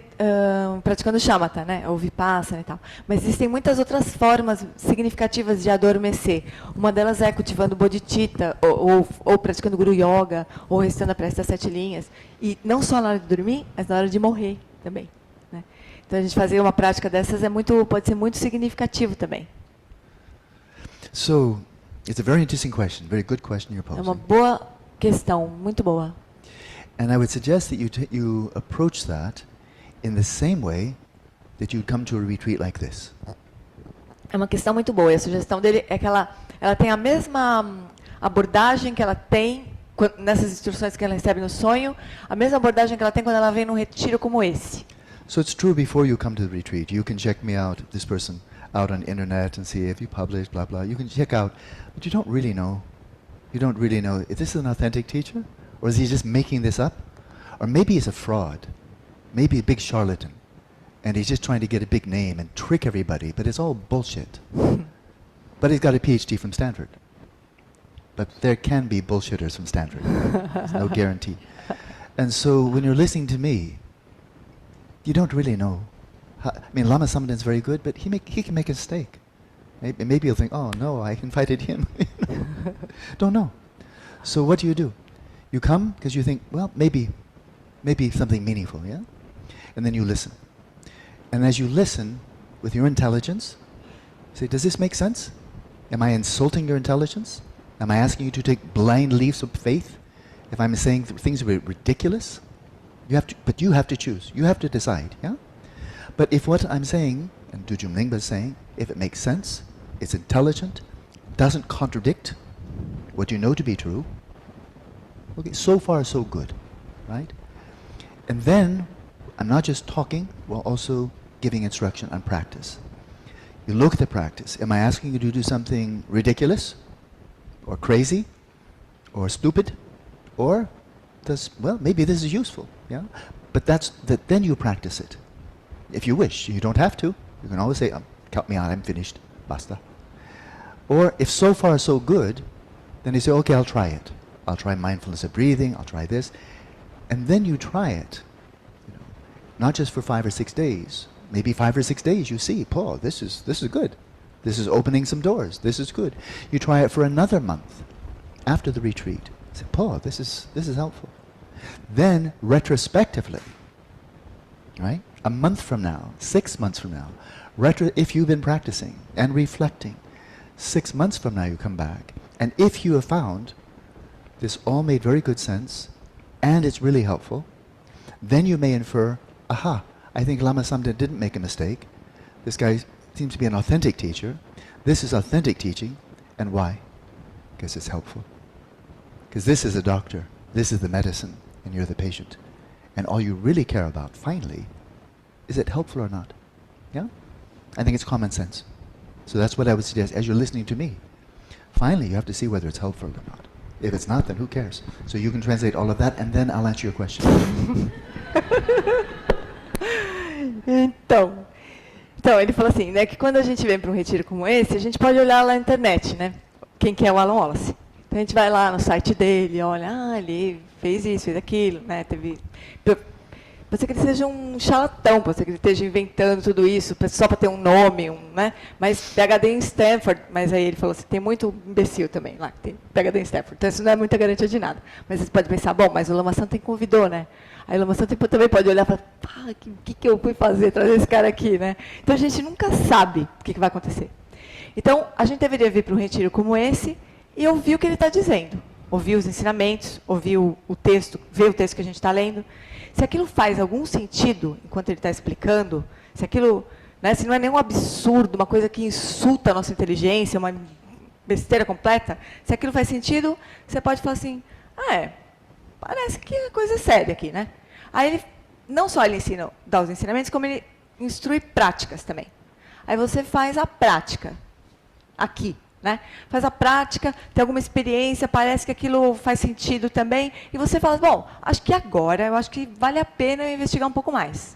praticando shamatha, né, ou vipassana e tal. Mas existem muitas outras formas significativas de adormecer. Uma delas é cultivando bodhicitta, ou praticando guru yoga, ou recitando a prece das 7 linhas. E não só na hora de dormir, mas na hora de morrer também. Né? Então a gente fazer uma prática dessas pode ser muito significativo também. So, it's a very interesting question, very good question you're posing. É uma boa questão, muito boa. And I would suggest that you approach that in the same way that you'd come to a retreat like this. É uma questão muito boa. E a sugestão dele é que ela tem a mesma abordagem que ela tem nessas instruções que ela recebe no sonho, a mesma abordagem que ela tem quando ela vem num retiro como esse. So it's true, before you come to the retreat, you can check me out, this person, out on the internet and see if you publish, blah, blah. You can check out, but you don't really know. You don't really know, is this an authentic teacher? Or is he just making this up? Or maybe he's a fraud. Maybe a big charlatan. And he's just trying to get a big name and trick everybody, but it's all bullshit. But he's got a PhD from Stanford. But there can be bullshitters from Stanford. There's no guarantee. And so when you're listening to me, you don't really know. I mean, Lama Samdan's very good, but he can make a mistake. Maybe you'll think, oh no, I invited him. Don't know. So what do? You come because you think, well, maybe something meaningful, yeah? And then you listen. And as you listen with your intelligence, say, does this make sense? Am I insulting your intelligence? Am I asking you to take blind leaps of faith? If I'm saying things are ridiculous? But you have to choose. You have to decide, yeah? But if what I'm saying, and Dujum Lingpa is saying, if it makes sense, it's intelligent, doesn't contradict what you know to be true, okay, so far so good, right? And then, I'm not just talking, while also giving instruction on practice. You look at the practice. Am I asking you to do something ridiculous? Or crazy? Or stupid? Or maybe this is useful, yeah? But then you practice it. If you wish, you don't have to. You can always say, count me out, I'm finished, basta. Or if so far so good, then you say, okay, I'll try it. I'll try mindfulness of breathing, I'll try this. And then you try it, not just for 5 or 6 days. Maybe 5 or 6 days you see, Paul, this is good. This is opening some doors, this is good. You try it for another month after the retreat. Say, Paul, this is helpful. Then retrospectively, right? A month from now, 6 months from now, if you've been practicing and reflecting, 6 months from now you come back, and if you have found this all made very good sense, and it's really helpful, then you may infer, aha, I think Lama Samden didn't make a mistake. This guy seems to be an authentic teacher. This is authentic teaching. And why? Because it's helpful. Because this is a doctor, this is the medicine, and you're the patient. And all you really care about, finally, is it helpful or not? Yeah? I think it's common sense. So that's what I would suggest as you're listening to me. Finally, you have to see whether it's helpful or not. If it's not, then who cares? So you can translate all of that, and then I'll answer your question. Então, ele falou assim, né, que quando a gente vem para um retiro como esse, a gente pode olhar lá na internet, né? Quem que é o Alan Wallace. Então a gente vai lá no site dele, olha, ele fez isso, fez aquilo, né? Pode ser que ele seja um charlatão, pode ser que ele esteja inventando tudo isso só para ter um nome, né? Mas PhD em Stanford, mas aí ele falou assim, tem muito imbecil também lá, que tem PhD em Stanford, então isso não é muita garantia de nada. Mas você pode pensar, bom, mas o Lama Santen convidou, né? Aí o Lama Santen também pode olhar e falar, o que eu fui fazer, trazer esse cara aqui, né? Então a gente nunca sabe o que vai acontecer. Então a gente deveria vir para um retiro como esse e ouvir o que ele está dizendo. Ouvir os ensinamentos, ouvir o texto, ver o texto que a gente está lendo. Se aquilo faz algum sentido enquanto ele está explicando, se aquilo, né, se não é nenhum absurdo, uma coisa que insulta a nossa inteligência, uma besteira completa, se aquilo faz sentido, você pode falar assim, parece que é coisa séria aqui, né? Aí ele, não só ele dá os ensinamentos, como ele instrui práticas também. Aí você faz a prática aqui. Né? Faz a prática, tem alguma experiência, parece que aquilo faz sentido também, e você fala, bom, acho que agora, eu acho que vale a pena eu investigar um pouco mais.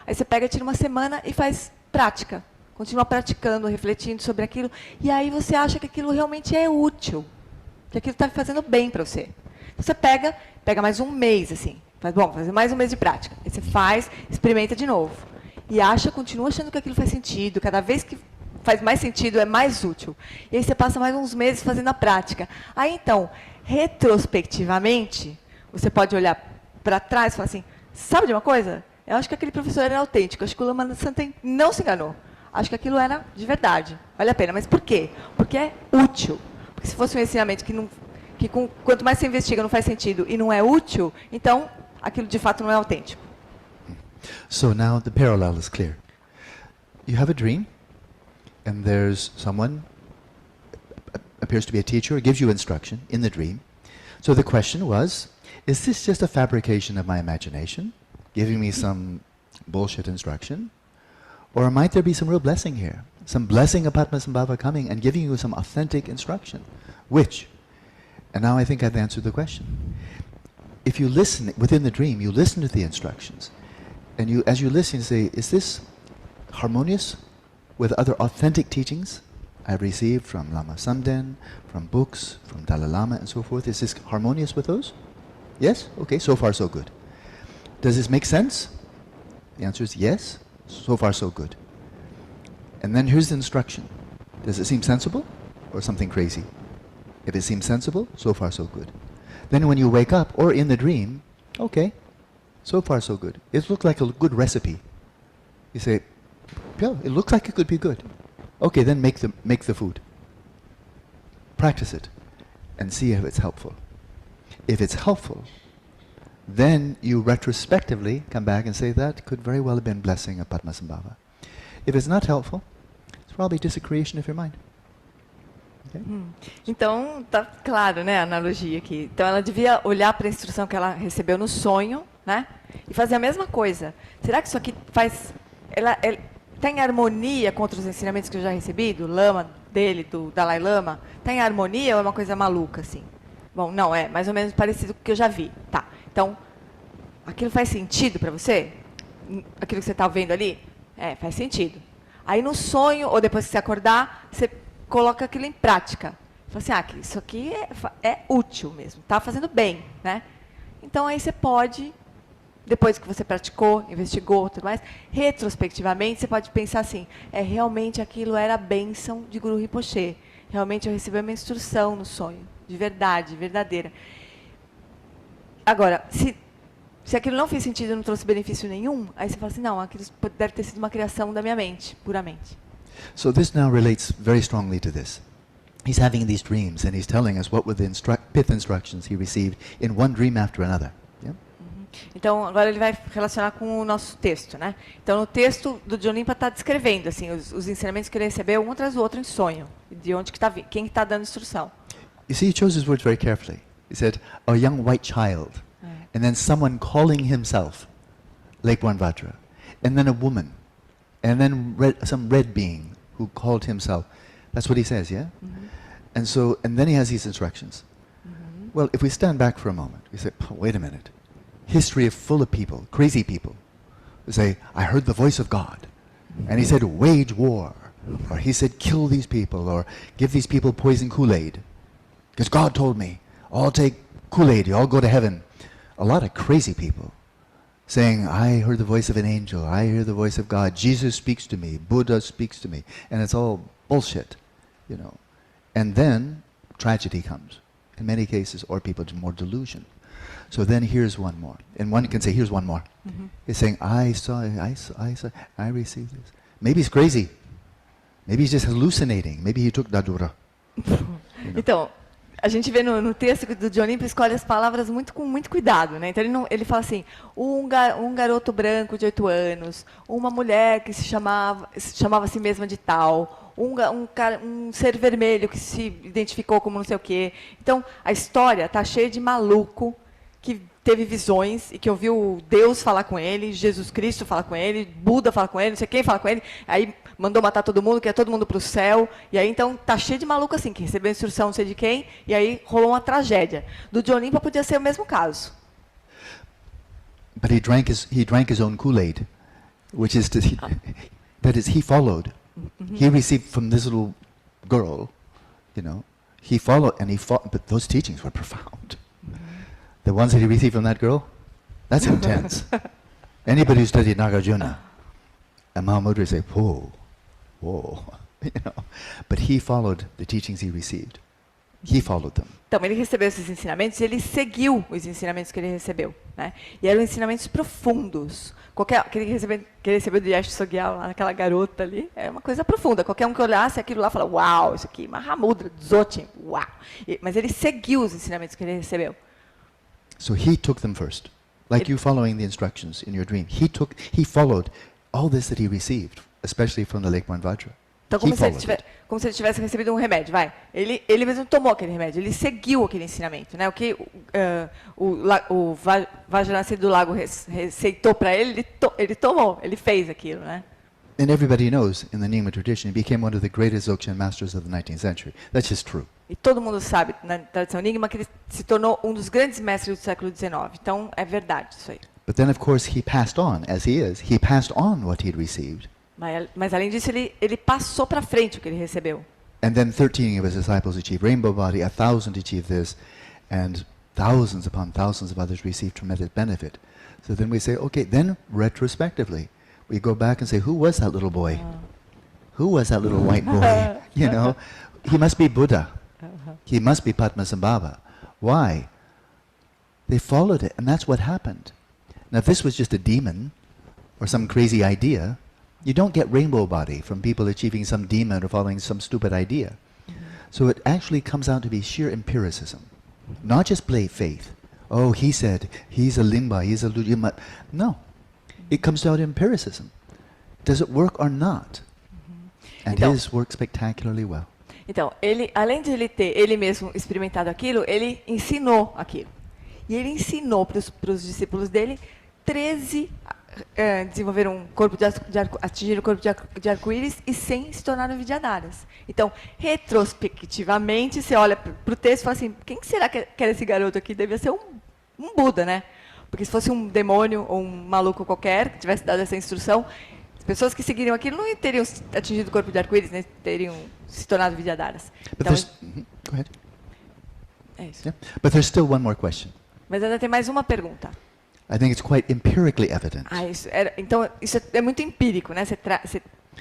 Aí você pega, tira uma semana e faz prática, continua praticando, refletindo sobre aquilo, e aí você acha que aquilo realmente é útil, que aquilo está fazendo bem para você. Você pega mais um mês, assim, fazer mais um mês de prática. Aí você faz, experimenta de novo, e continua achando que aquilo faz sentido, cada vez que faz mais sentido, é mais útil. E aí você passa mais uns meses fazendo a prática. Aí, então, retrospectivamente, você pode olhar para trás e falar assim, sabe de uma coisa? Eu acho que aquele professor era autêntico, acho que o Lama Santen não se enganou. Acho que aquilo era de verdade, vale a pena. Mas por quê? Porque é útil. Porque se fosse um ensinamento quanto mais você investiga não faz sentido e não é útil, então aquilo de fato não é autêntico. So now the parallel is clear. You have a dream. And there's someone, appears to be a teacher, gives you instruction in the dream. So the question was, is this just a fabrication of my imagination, giving me some bullshit instruction? Or might there be some real blessing here? Some blessing of Padmasambhava coming and giving you some authentic instruction? Which? And now I think I've answered the question. If you listen, within the dream, you listen to the instructions. And as you listen, you say, is this harmonious with other authentic teachings I've received from Lama Samden, from books, from Dalai Lama and so forth? Is this harmonious with those? Yes? Okay, so far so good. Does this make sense? The answer is yes. So far so good. And then here's the instruction. Does it seem sensible or something crazy? If it seems sensible, so far so good. Then when you wake up or in the dream, okay, so far so good. It looked like a good recipe. You say, yeah, it looks like it could be good. Okay, then make the food. Practice it and see if it's helpful. If it's helpful, then you retrospectively come back and say that could very well have been blessing of Padmasambhava. If it's not helpful, it's probably just a creation of your mind. Okay? Então, tá claro, né, a analogia aqui. Então, ela devia olhar para a instrução que ela recebeu no sonho, né, e fazer a mesma coisa. Será que isso aqui está em harmonia com outros ensinamentos que eu já recebi, do Lama, do Dalai Lama? Está em harmonia ou é uma coisa maluca, assim? Bom, não, é mais ou menos parecido com o que eu já vi. Tá, então, aquilo faz sentido para você? Aquilo que você está vendo ali? É, faz sentido. Aí no sonho, ou depois que você acordar, você coloca aquilo em prática. Fala assim, isso aqui é útil mesmo, está fazendo bem, né? Então, aí você pode, depois que você praticou, investigou, tudo mais, retrospectivamente, você pode pensar assim, realmente aquilo era a bênção de Guru Rinpoche. Realmente eu recebi uma instrução no sonho, de verdade, verdadeira. Agora, se aquilo não fez sentido e não trouxe benefício nenhum, aí você fala assim, não, aquilo deve ter sido uma criação da minha mente, puramente. So this now relates very strongly to this. He's having these dreams and he's telling us what were the pith instructions he received in one dream after another. Yeah? Então, agora ele vai relacionar com o nosso texto, né? Então, no texto do John Limpa está descrevendo assim, os ensinamentos que ele recebeu um atrás do outro em sonho, de onde que está vindo, quem está dando instrução. You see, he chose his words very carefully. He said, a young white child, and then someone calling himself Lake Vajra, and then a woman, and then some red being who called himself. That's what he says, yeah? Mm-hmm. And then he has these instructions. Mm-hmm. Well, if we stand back for a moment, we say, wait a minute. History is full of people, crazy people, who say, I heard the voice of God. Mm-hmm. And he said, wage war. Or he said, kill these people, or give these people poison Kool-Aid. Because God told me, all take Kool-Aid, you all go to heaven. A lot of crazy people saying, I heard the voice of an angel, I hear the voice of God, Jesus speaks to me, Buddha speaks to me, and it's all bullshit, you know. And then tragedy comes, in many cases, or people more delusion. So then here's one more. And one can say, here's one more. He's saying, I saw, I received this. Maybe he's crazy. Maybe he's just hallucinating. Maybe he took Dadura. Então, a gente vê no texto que do John Limpa escolhe as palavras com muito cuidado, né? Então ele fala assim, um garoto branco de 8 anos, uma mulher que se chamava a si mesma de tal, um ser vermelho que se identificou como não sei o quê. Então, a história está cheia de maluco que teve visões e que ouviu Deus falar com ele, Jesus Cristo falar com ele, Buda falar com ele, não sei quem falar com ele, aí mandou matar todo mundo, queria todo mundo para o céu, e aí então tá cheio de maluco assim, que recebeu instrução não sei de quem, e aí rolou uma tragédia. Do John Limpa podia ser o mesmo caso. But he drank his own Kool-Aid, which is that is, he followed. He received from this little girl, you know, he followed and he fought, but those teachings were profound. The ones that he received from that girl, that's intense. Anybody who studied Nagarjuna, and Mahamudra would say, whoa, you know. But he followed the teachings he received. He followed them. Então, ele recebeu esses ensinamentos e ele seguiu os ensinamentos que ele recebeu, né? E eram ensinamentos profundos. Que ele recebeu de Yash Sogyal, lá naquela garota ali, é uma coisa profunda. Qualquer um que olhasse aquilo lá fala, uau, isso aqui, Mahamudra, Dzogchen, uau. Mas ele seguiu os ensinamentos que ele recebeu. So he took them first, like you following the instructions in your dream. He followed all this that he received, especially from the Lakeman Vajra. Então, como se ele tivesse recebido um remédio, vai. Ele mesmo tomou aquele remédio, ele seguiu aquele ensinamento, né? O que o Vajranassi do Lago receitou para ele, ele tomou, ele fez aquilo, né? And everybody knows in the Nyingma tradition, he became one of the greatest Dzogchen masters of the 19th century. That's just true. E todo mundo sabe, na tradição Nyingma, que ele se tornou um dos grandes mestres do século XIX. Então, é verdade isso aí. But then, of course, he passed on, as he is, he passed on what he'd received. Mas além disso, ele passou para frente o que ele recebeu. And then 13 of his disciples achieved rainbow body, 1,000 achieved this, and thousands upon thousands of others received tremendous benefit. So then we say, okay, then retrospectively, we go back and say, who was that little boy? Who was that little white boy? You know, he must be Buddha. He must be Padmasambhava. Why? They followed it, and that's what happened. Now, if this was just a demon or some crazy idea, you don't get rainbow body from people achieving some demon or following some stupid idea. So it actually comes out to be sheer empiricism, not just plain faith. Oh, he said, he's a limba, he's a lujima. No, it comes down to empiricism. Does it work or not? And his worked spectacularly well. Então, além de ele ter ele mesmo experimentado aquilo, ele ensinou aquilo. E ele ensinou para os discípulos dele 13 desenvolver um corpo atingir o corpo de arco-íris e 100 se tornaram vidyadharas. Então, retrospectivamente, você olha para o texto e fala assim, quem será que era esse garoto aqui? Devia ser um Buda, né? Porque se fosse um demônio ou um maluco qualquer que tivesse dado essa instrução, as pessoas que seguiriam aquilo não teriam atingido o corpo de arco-íris, né? Teriam se tornado vidyadharas. Então, Go ahead. É isso. Yeah. But there's still one more question. Mas ainda tem mais uma pergunta. I think it's quite empirically evident Então, isso é muito empírico, né? Você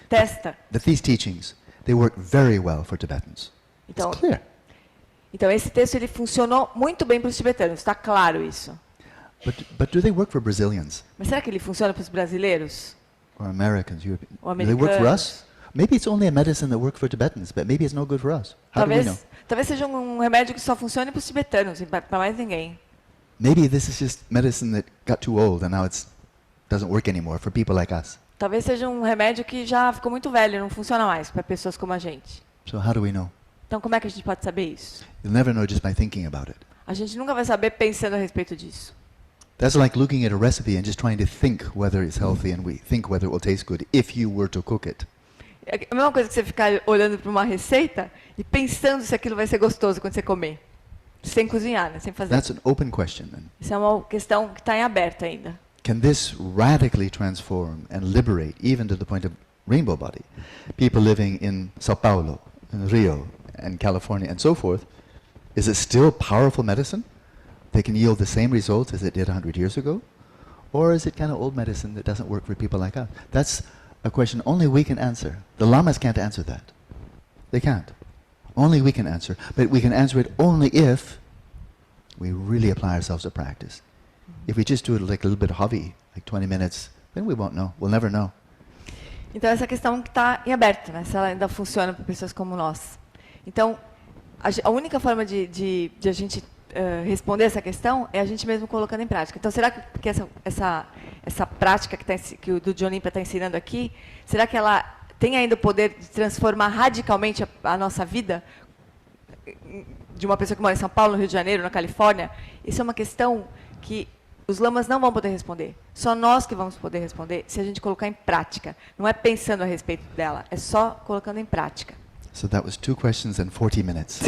testa. that these teachings, they work very well for Tibetans. Então, It's clear. Então, esse texto ele funcionou muito bem para os tibetanos, está claro isso. But do they work for Brazilians Mas será que ele funciona para os brasileiros? or Americans, Europeans? Ou Do they work for us? americanos? Maybe it's only a medicine that works for Tibetans, but maybe it's no good for us. How do we know? Talvez seja um remédio que só funcione para os tibetanos, e para mais ninguém. Maybe this is just medicine that got too old and now it doesn't work anymore for people like us. Talvez seja um remédio que já ficou muito velho, não funciona mais para pessoas como a gente. So how do we know? Então, como é que a gente pode saber isso? You'll never know just by thinking about it. A gente nunca vai saber pensando a respeito disso. That's like looking at a recipe and just trying to think whether it's healthy and we think whether it will taste good if you were to cook it. É a mesma coisa que você ficar olhando para uma receita e pensando se aquilo vai ser gostoso quando você comer. Sem cozinhar, né? Sem fazer. That's an open question then. Isso é uma questão que está em aberto ainda. Can this radically transform and liberate, even to the point of rainbow body, people living in Sao Paulo, in Rio, and California, and so forth, Is it still powerful medicine? They can yield the same results as it did 100 years ago? Or is it kind of old medicine that doesn't work for people like us? That's a question only we can answer. The lamas can't answer that. They can't. Only we can answer. But we can answer it only if we really apply ourselves to practice. If we just do it like a little bit hobby, like 20 minutes, then we won't know. We'll never know. Então, essa questão que está em aberto, né? Se ela ainda funciona para pessoas como nós. Então, a única forma de a gente responder essa questão é a gente mesmo colocando em prática. Então, será que essa prática que o do John Limpa está ensinando aqui, será que ela tem ainda o poder de transformar radicalmente a nossa vida? De uma pessoa que mora em São Paulo, no Rio de Janeiro, na Califórnia? Isso é uma questão que os lamas não vão poder responder. Só nós que vamos poder responder se a gente colocar em prática. Não é pensando a respeito dela, é só colocando em prática. So that was 2 questions and 40 minutes.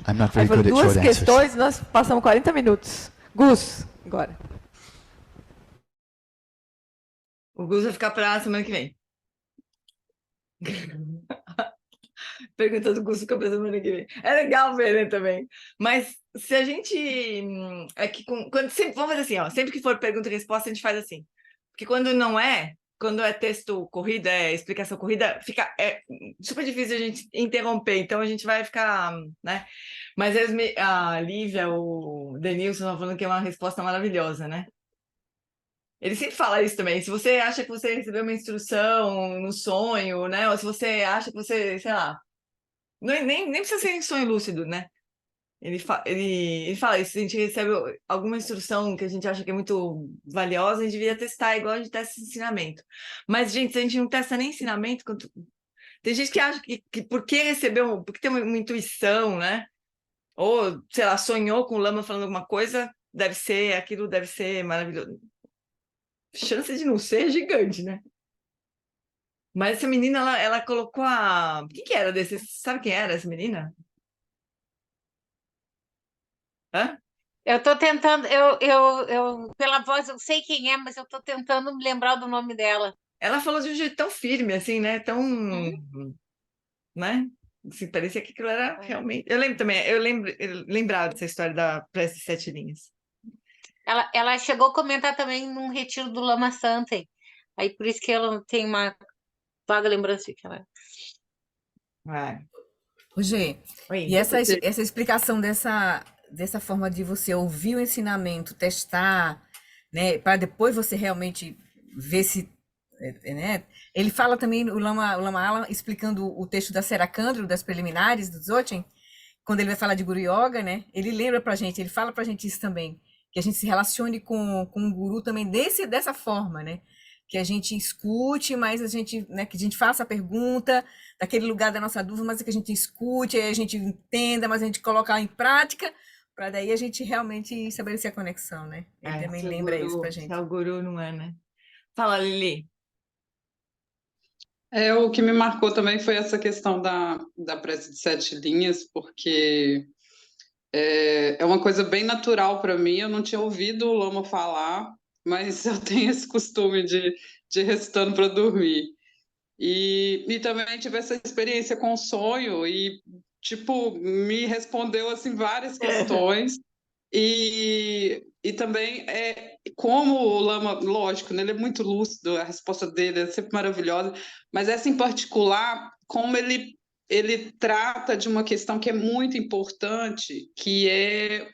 I'm not very good at Duas short answers. questões, nós passamos 40 minutos. Gus, agora. O Gus vai ficar para a semana que vem. Pergunta do Gus fica para a semana que vem. É legal ver, né, também. Mas se a gente... quando sempre, vamos fazer assim, ó, sempre que for pergunta e resposta, a gente faz assim. Porque quando é texto corrida, explicação corrida, fica super difícil a gente interromper, então a gente vai ficar, né? Mas a Lívia, o Denilson estão falando que é uma resposta maravilhosa, né? Ele sempre fala isso também. Se você acha que você recebeu uma instrução no sonho, né? Ou se você acha que você, sei lá, nem precisa ser em sonho lúcido, né? Ele fala isso, se a gente recebe alguma instrução que a gente acha que é muito valiosa, a gente devia testar, igual a gente testa esse ensinamento. Mas, gente, se a gente não testa nem ensinamento, tem gente que acha que porque recebeu, porque tem uma intuição, né? Ou, sei lá, sonhou com o lama falando alguma coisa, aquilo deve ser maravilhoso. Chance de não ser é gigante, né? Mas essa menina, ela colocou Quem que era desse? Sabe quem era essa menina? Hã? Eu tô tentando, eu pela voz eu sei quem é, mas eu tô tentando me lembrar do nome dela. Ela falou de um jeito tão firme, assim, né? Tão, né? Assim, parecia que aquilo era realmente... Eu lembro também, eu lembrava dessa história da prece de 7 linhas. Ela chegou a comentar também num retiro do Lama Santen. Aí por isso que ela tem uma vaga lembrança de que ela... Roger, e essa explicação dessa forma de você ouvir o ensinamento, testar, né, para depois você realmente ver se, né? Ele fala também, o Lama Alam, explicando o texto da Seracandro, das preliminares do Dzogchen, quando ele vai falar de Guru Yoga, né? Ele lembra pra gente, ele fala pra gente isso também, que a gente se relacione com o Guru também dessa forma, né? Que a gente escute, mas a gente, né, que a gente faça a pergunta daquele lugar da nossa dúvida, mas que a gente escute, aí a gente entenda, mas a gente colocar em prática, para daí a gente realmente estabelecer a conexão, né? Ele também lembra isso pra gente. O Guru não é, né? Fala, Lili. O que me marcou também foi essa questão da prece de 7 linhas, porque é uma coisa bem natural para mim. Eu não tinha ouvido o Lama falar, mas eu tenho esse costume de recitando para dormir. E também tive essa experiência com o sonho e, tipo, me respondeu, assim, várias questões. E também, como o Lama, lógico, né, ele é muito lúcido, a resposta dele é sempre maravilhosa, mas essa em particular, como ele trata de uma questão que é muito importante, que é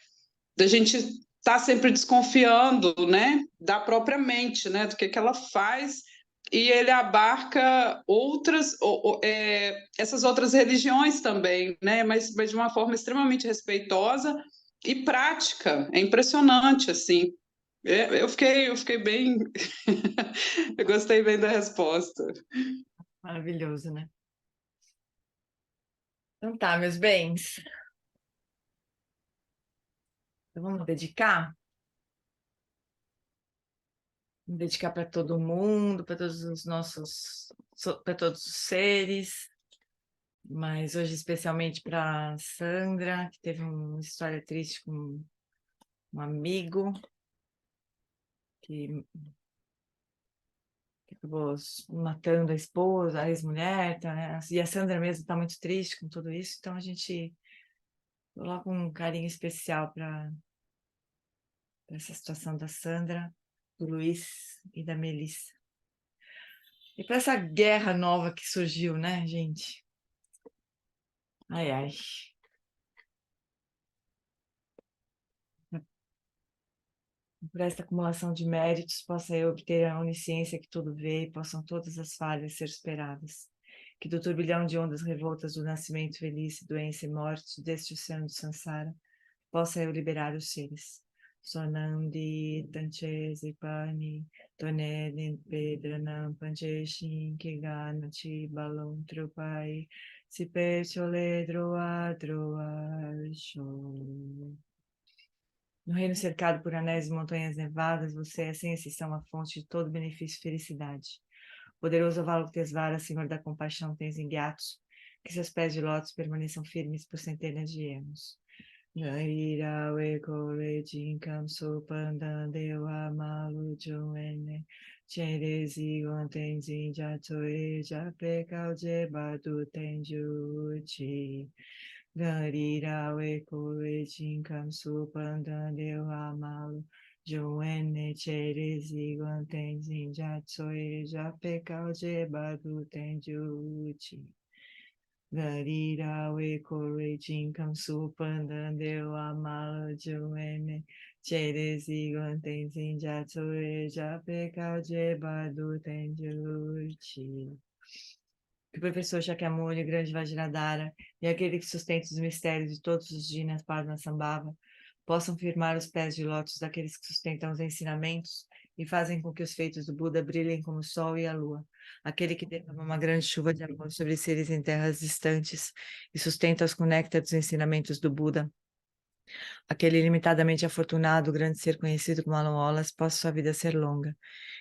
da gente estar sempre desconfiando, né, da própria mente, né, do que ela faz, e ele abarca essas outras religiões também, né, mas de uma forma extremamente respeitosa e prática. É impressionante, assim. Eu fiquei bem... eu gostei bem da resposta. Maravilhoso, né? Então tá, meus bens. Então, vamos dedicar? Vamos dedicar para todo mundo, para todos os para todos os seres, mas hoje especialmente para Sandra, que teve uma história triste com um amigo que acabou matando a esposa, a ex-mulher, tá, né? E a Sandra mesmo está muito triste com tudo isso, então a gente Coloco um carinho especial para essa situação da Sandra, do Luiz e da Melissa. E para essa guerra nova que surgiu, né, gente? Ai, ai. Por esta acumulação de méritos, possa eu obter a onisciência que tudo vê e possam todas as falhas ser superadas. Que do turbilhão de ondas revoltas do nascimento, velhice, doença e morte, deste oceano de Sansara, possa eu liberar os seres. Sonandi, Tanchesi, Pani, Tonelin, Pedranam, Pancheshin, Kiganati, Balon, Trupai, Sipe, Droa, Show. No reino cercado por anéis e montanhas nevadas, você é sem exceção a fonte de todo benefício e felicidade. Poderoso Avalokitesvara, Senhor da compaixão, tens enguiatos, que seus pés de lótus permaneçam firmes por centenas de anos. Naira Wekore Jinkam Sopandan Dewa Malu Joene Cherezi Gontenzin Jatoe Japekau Jebadu Tenjuchi Garira Wekore Jinkam Sopandan Dewa Malu Joene Cherezi Gontenzin Jatoe Japekau Jebadu Tenjuchi Garira Wekore Jinkam Supandan Dewa Mala Joene Cherezi Gontenzin Jatoe Japekau Jebadu Tenjuchi. Que o professor Shakyamuni, o grande Vajradhara, e aquele que sustenta os mistérios de todos os Jinas Padmasambhava possam firmar os pés de lótus daqueles que sustentam os ensinamentos e fazem com que os feitos do Buda brilhem como o sol e a lua. Aquele que derrama uma grande chuva de amor sobre seres em terras distantes e sustenta-os com o néctar dos ensinamentos do Buda. Aquele ilimitadamente afortunado, o grande ser conhecido como Alan Wallace, possa sua vida ser longa.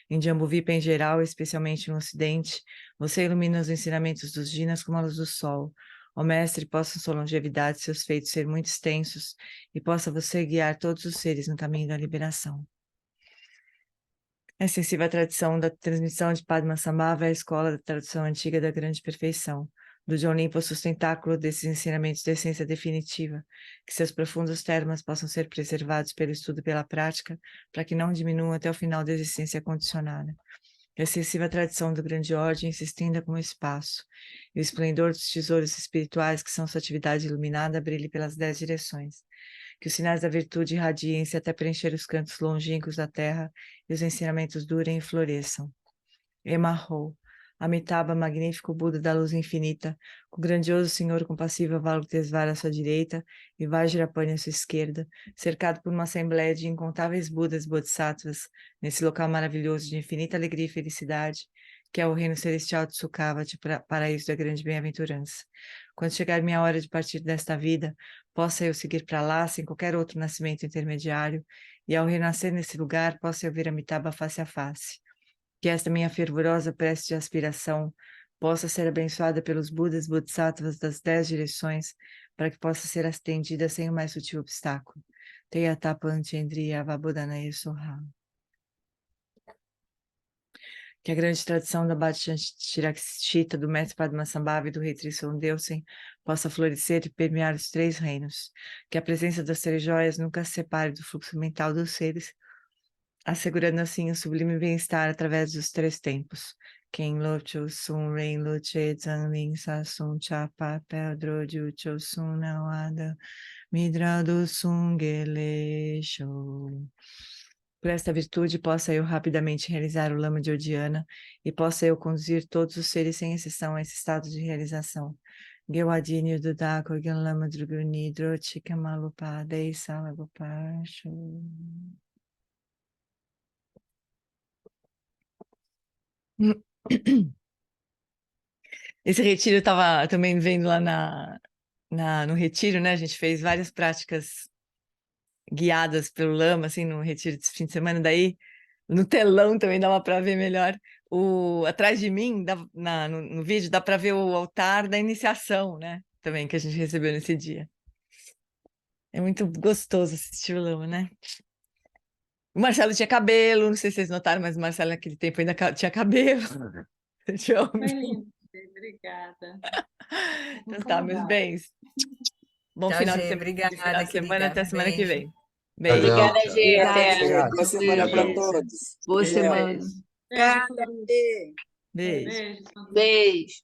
Em Jambudvipa em geral, especialmente no Ocidente, você ilumina os ensinamentos dos Jinas como a luz do sol. Ó Mestre, possam sua longevidade e seus feitos ser muito extensos e possa você guiar todos os seres no caminho da liberação. A extensiva tradição da transmissão de Padmasambhava é a escola da tradução antiga da grande perfeição. Do John Limpo, sustentáculo desses ensinamentos de essência definitiva, que seus profundos termas possam ser preservados pelo estudo e pela prática, para que não diminuam até o final da existência condicionada. A excessiva tradição da grande ordem se estenda como espaço, e o esplendor dos tesouros espirituais que são sua atividade iluminada brilhe pelas 10 direções. Que os sinais da virtude irradiem-se até preencher os cantos longínquos da terra e os ensinamentos durem e floresçam. Emarrou. Amitabha, magnífico Buda da luz infinita, com o grandioso Senhor compassivo Avalokitesvara à sua direita e Vajrapani à sua esquerda, cercado por uma assembleia de incontáveis Budas e Bodhisattvas, nesse local maravilhoso de infinita alegria e felicidade, que é o reino celestial de Sukhavati, paraíso da grande bem-aventurança. Quando chegar minha hora de partir desta vida, possa eu seguir para lá sem qualquer outro nascimento intermediário, e ao renascer nesse lugar, possa eu ver Amitabha face a face. Que esta minha fervorosa prece de aspiração possa ser abençoada pelos Budas Bodhisattvas das 10 direções, para que possa ser atendida sem o mais sutil obstáculo. Teyatapanchendriya Vabodhanaye Soha. Que a grande tradição da Bhattacharya do mestre Padmasambhava e do rei Trisson Deusen possa florescer e permear os 3 reinos. Que a presença das 3 joias nunca se separe do fluxo mental dos seres, assegurando assim o sublime bem-estar através dos 3 tempos. Ken Lo Cho Sun Ren Lo Che Zang Ling Sa Sun Cha Pa Pedro Ju Cho Sun Nawada Midra Do Sun Gele Shou. Por esta virtude possa eu rapidamente realizar o Lama de Odiana e possa eu conduzir todos os seres sem exceção a esse estado de realização. Gewadini Dudako Gen Lama Druguni Drochika Malupa Dei Salagopa Shou. Esse retiro eu estava também vendo lá no retiro, né? A gente fez várias práticas guiadas pelo Lama, assim, no retiro desse fim de semana. Daí, no telão também dava para ver melhor. Atrás de mim, no vídeo, dá para ver o altar da iniciação, né? Também, que a gente recebeu nesse dia. É muito gostoso assistir o Lama, né? O Marcelo tinha cabelo, não sei se vocês notaram, mas o Marcelo naquele tempo ainda tinha cabelo. Foi lindo, obrigada. Então tá, meus bens. Bom Tchau, final Gê. de semana, Obrigada, semana até querida. semana que Beijo. vem. Beijo. Obrigada, Tchau. Gê. Até. Obrigado. Boa semana para Beijo. todos. Boa Beijo. semana. Beijo. Beijo.